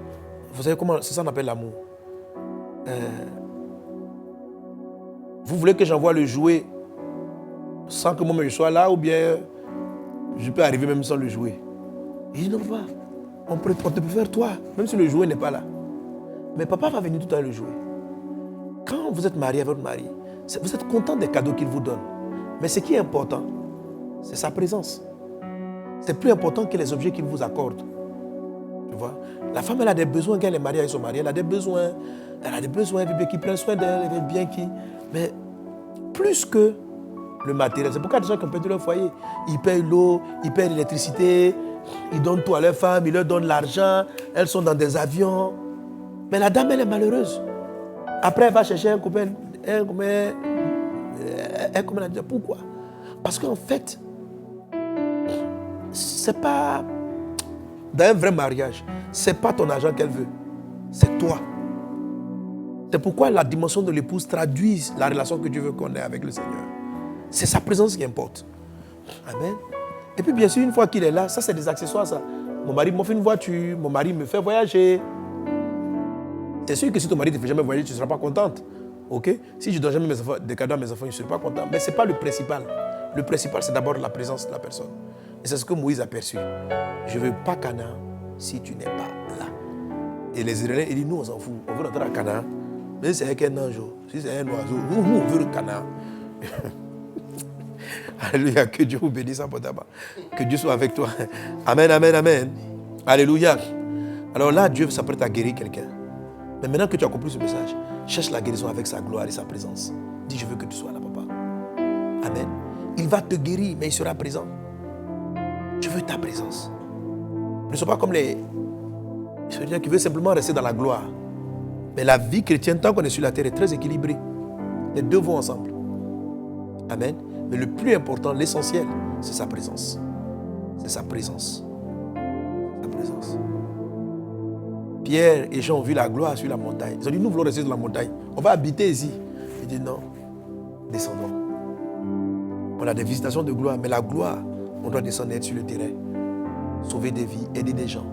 A: vous savez comment, c'est ça qu'on appelle l'amour. Vous voulez que j'envoie le jouet sans que moi-même je sois là, ou bien je peux arriver même sans le jouet? Il dit non, papa, on te préfère toi, même si le jouet n'est pas là. Mais papa va venir tout à l'heure le jouer. Quand vous êtes marié avec votre mari, vous êtes content des cadeaux qu'il vous donne. Mais ce qui est important, c'est sa présence. C'est plus important que les objets qu'il vous accorde. Tu vois? La femme, elle a des besoins quand elle est mariée avec son mari. Elle a des besoins. Elle veut bien qu'il prenne soin d'elle. Elle veut bien qu'il... Mais plus que le matériel. C'est pourquoi des gens qui ont perdu leur foyer, ils payent l'eau, ils payent l'électricité, ils donnent tout à leur femme, ils leur donnent l'argent, elles sont dans des avions. Mais la dame, elle est malheureuse. Après, elle va chercher un copain. Pourquoi? Parce qu'en fait, c'est pas... Dans un vrai mariage, c'est pas ton argent qu'elle veut. C'est toi. C'est pourquoi la dimension de l'épouse traduit la relation que Dieu veut qu'on ait avec le Seigneur. C'est sa présence qui importe. Amen. Et puis bien sûr, une fois qu'il est là, ça c'est des accessoires, ça. Mon mari m'offre une voiture, mon mari me fait voyager. C'est sûr que si ton mari ne te fait jamais voyager, tu ne seras pas contente. Ok? Si je ne donne jamais des cadeaux à mes enfants, je ne serai pas content. Mais ce n'est pas le principal. Le principal, c'est d'abord la présence de la personne. Et c'est ce que Moïse a perçu. Je ne veux pas Canaan si tu n'es pas là. Et les Israéliens, ils disent, nous, on s'en fout. On veut rentrer à Canaan. Mais si c'est un ange, si c'est un oiseau, nous, on veut le Canaan. Alléluia, que Dieu vous bénisse abondamment. Que Dieu soit avec toi. Amen, amen, amen. Alléluia. Alors là, Dieu s'apprête à guérir quelqu'un. Mais maintenant que tu as compris ce message, cherche la guérison avec sa gloire et sa présence. Dis, je veux que tu sois là, papa. Amen. Il va te guérir, mais il sera présent. Je veux ta présence. Ne sois pas comme les gens qui veulent simplement rester dans la gloire. Mais la vie chrétienne, tant qu'on est sur la terre, est très équilibrée. Les deux vont ensemble. Amen. Mais le plus important, l'essentiel, c'est sa présence. C'est sa présence. Sa présence. Pierre et Jean ont vu la gloire sur la montagne. Ils ont dit, nous voulons rester sur la montagne. On va habiter ici. Il dit, non, descendons. On a des visitations de gloire, mais la gloire, on doit descendre être sur le terrain. Sauver des vies, aider des gens.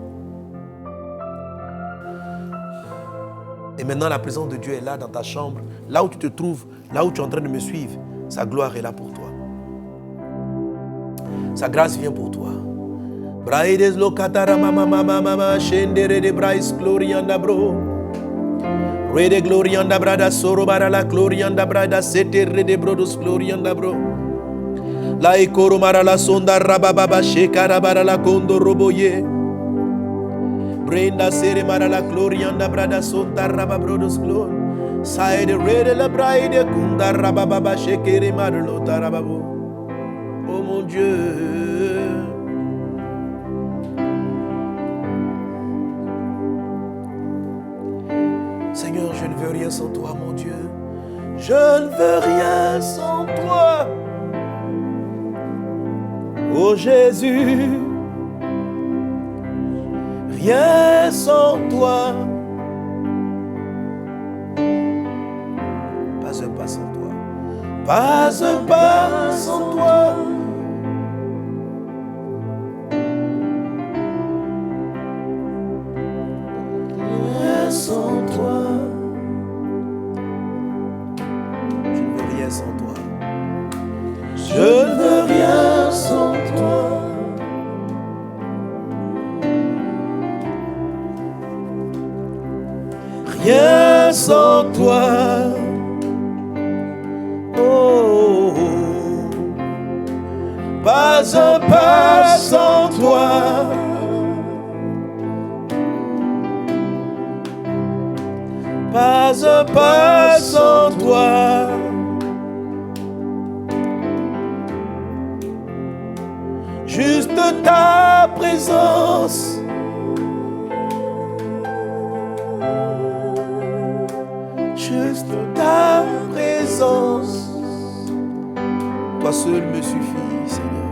A: Et maintenant, la présence de Dieu est là dans ta chambre, là où tu te trouves, là où tu es en train de me suivre. Sa gloire est là pour toi. Sa grâce vient pour toi. Braides lo katara mama mama mama shendere de brais glorianda bro. Rede glorianda brada soro bara la glorianda brada setere de brodos glorianda bro. La ikoro mara la sonda rababa shekara bara la kondo roboye. Brenda sere mara la glorianda brada sonda rababrodos glor. Saide rede la braide kunda rababa shekere marlo tarababo. Oh mon Dieu. Seigneur, je ne veux rien sans toi, mon Dieu. Je ne veux rien sans toi. Oh Jésus, rien sans toi. Pas un pas sans toi. Pas un pas sans toi. Rien sans toi. Je ne veux rien sans toi. Je ne veux rien sans toi. Rien sans toi. Oh, pas un pas sans toi. Pas un pas sans toi. Juste ta présence. Juste ta présence. Toi seul me suffit, Seigneur.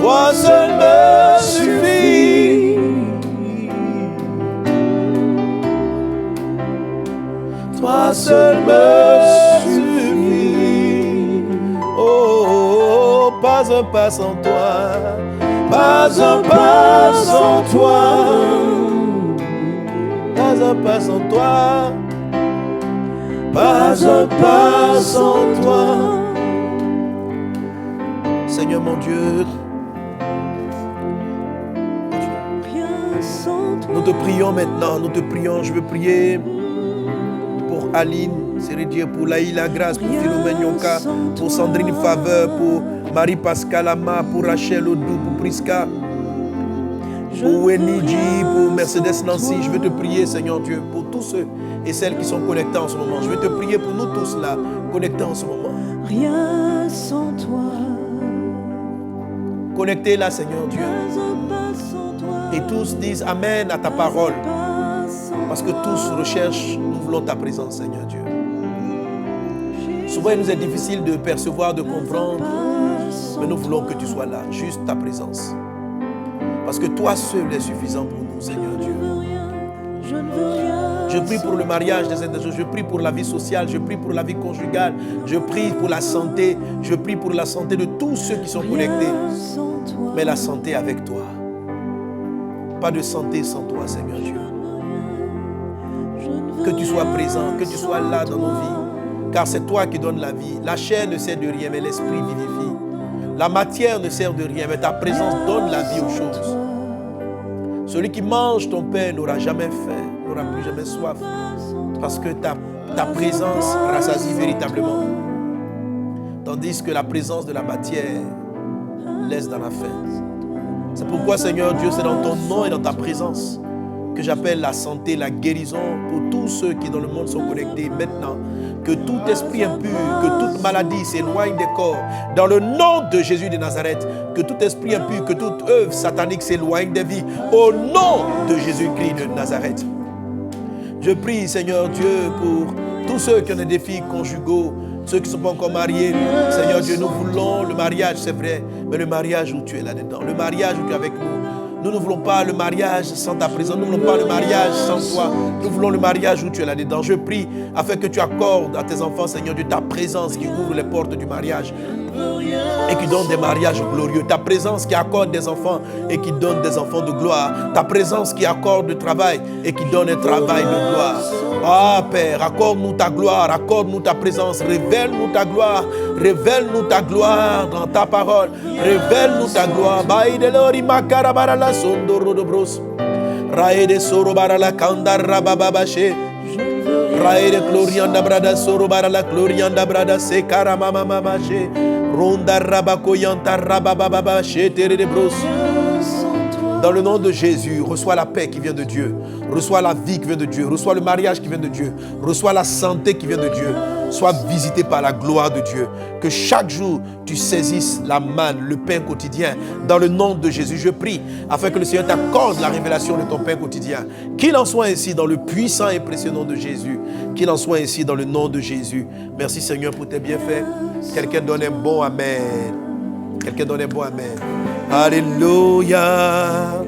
A: Toi seul me suffit. Toi seul me suffit. Oh, pas un pas sans toi. Pas un pas sans toi. Pas un pas sans toi. Pas un pas sans toi. Seigneur mon Dieu, nous te prions maintenant, nous te prions. Je veux prier pour Aline, Sérédier, pour Laïla Grâce, pour Philomène Yonka, pour Sandrine Faveur, pour Marie-Pascal Ama, pour Rachel Odou, pour Priska, pour Wenidji, pour Mercedes Nancy. Je veux te prier, Seigneur Dieu, pour tous ceux et celles qui sont connectés en ce moment. Je veux te prier pour nous tous là, connectés en ce moment.
C: Rien sans toi.
A: Connectés là, Seigneur Dieu. Et tous disent Amen à ta parole. Parce que tous recherchent, nous voulons ta présence, Seigneur Dieu. Souvent, il nous est difficile de percevoir, de comprendre. Mais nous voulons que tu sois là, juste ta présence. Parce que toi seul est suffisant pour nous, Seigneur Dieu. Je prie pour le mariage des individus, je prie pour la vie sociale, je prie pour la vie conjugale, je prie pour la santé, je prie pour la santé de tous ceux qui sont connectés. Mais la santé avec toi. Pas de santé sans toi, Seigneur Dieu. que tu sois présent, que tu sois là dans nos vies. Car c'est toi qui donnes la vie. La chair ne sert de rien, mais l'esprit vivifie. La matière ne sert de rien, mais ta présence donne la vie aux choses. Celui qui mange ton pain n'aura jamais faim, n'aura plus jamais soif. Parce que ta présence rassasie véritablement. Tandis que la présence de la matière laisse dans la faim. C'est pourquoi, Seigneur Dieu, c'est dans ton nom et dans ta présence que j'appelle la santé, la guérison pour tous ceux qui dans le monde sont connectés maintenant. Que tout esprit impur, que toute maladie s'éloigne des corps. Dans le nom de Jésus de Nazareth, que tout esprit impur, que toute œuvre satanique s'éloigne des vies. Au nom de Jésus-Christ de Nazareth. Je prie, Seigneur Dieu, pour tous ceux qui ont des défis conjugaux, ceux qui ne sont pas encore mariés. Seigneur Dieu, nous voulons le mariage, c'est vrai, mais le mariage où tu es là-dedans, le mariage où tu es avec nous. Nous ne voulons pas le mariage sans ta présence. Nous ne voulons pas le mariage sans toi. Nous voulons le mariage où tu es là-dedans. Je prie afin que tu accordes à tes enfants, Seigneur Dieu, ta présence qui ouvre les portes du mariage et qui donne des mariages glorieux. Ta présence qui accorde des enfants et qui donne des enfants de gloire. Ta présence qui accorde le travail et qui donne un travail de gloire. Ah Père, accorde-nous ta gloire, accorde-nous ta présence, révèle-nous ta gloire dans ta parole, révèle-nous ta gloire. Baïdelori makarabara la sondoro de bros, raïde sorobara la kandara bababache, raïde glorianda brada sorobara la glorianda brada se karamama mamache, ronda rabakoyanta rabababache tere de bros. Dans le nom de Jésus, reçois la paix qui vient de Dieu. Reçois la vie qui vient de Dieu. Reçois le mariage qui vient de Dieu. Reçois la santé qui vient de Dieu. Sois visité par la gloire de Dieu. Que chaque jour, tu saisisses la manne, le pain quotidien. Dans le nom de Jésus, je prie afin que le Seigneur t'accorde la révélation de ton pain quotidien. Qu'il en soit ainsi dans le puissant et précieux nom de Jésus. Qu'il en soit ainsi dans le nom de Jésus. Merci Seigneur pour tes bienfaits. Quelqu'un donne un bon amen. Quelqu'un donne un bon amen. Alléluia.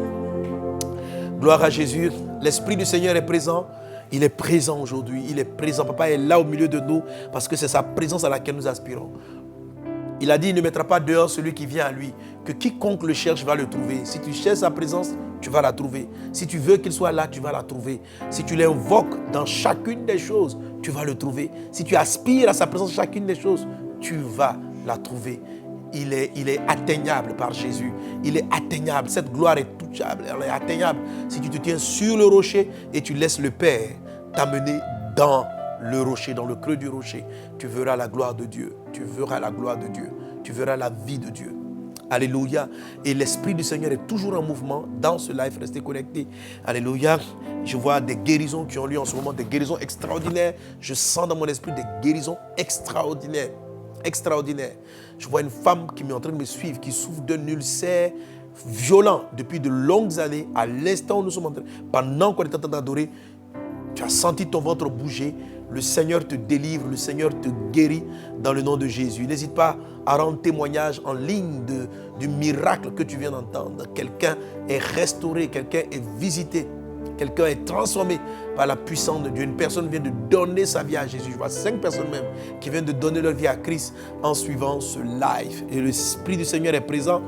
A: Gloire à Jésus. L'Esprit du Seigneur est présent. Il est présent aujourd'hui. Il est présent. Papa est là au milieu de nous parce que c'est sa présence à laquelle nous aspirons. Il a dit, il ne mettra pas dehors celui qui vient à lui. Que quiconque le cherche va le trouver. Si tu cherches sa présence, tu vas la trouver. Si tu veux qu'il soit là, tu vas la trouver. Si tu l'invoques dans chacune des choses, tu vas le trouver. Si tu aspires à sa présence dans chacune des choses, tu vas la trouver. Il est atteignable par Jésus. Il est atteignable. Cette gloire est touchable. Elle est atteignable. Si tu te tiens sur le rocher et tu laisses le Père t'amener dans le rocher, dans le creux du rocher, tu verras la gloire de Dieu. Tu verras la gloire de Dieu. Tu verras la vie de Dieu. Alléluia. Et l'Esprit du Seigneur est toujours en mouvement dans ce live. Restez connectés. Alléluia. Je vois des guérisons qui ont lieu en ce moment, des guérisons extraordinaires. Je sens dans mon esprit des guérisons extraordinaires. Extraordinaire. Je vois une femme qui est en train de me suivre, qui souffre d'un ulcère violent depuis de longues années. À l'instant où nous sommes en train, pendant qu'on est en train d'adorer, tu as senti ton ventre bouger. Le Seigneur te délivre, le Seigneur te guérit dans le nom de Jésus. N'hésite pas à rendre témoignage en ligne du miracle que tu viens d'entendre. Quelqu'un est restauré, quelqu'un est visité. Quelqu'un est transformé par la puissance de Dieu. Une personne vient de donner sa vie à Jésus. Je vois 5 personnes même qui viennent de donner leur vie à Christ en suivant ce live. Et l'Esprit du Seigneur est présent.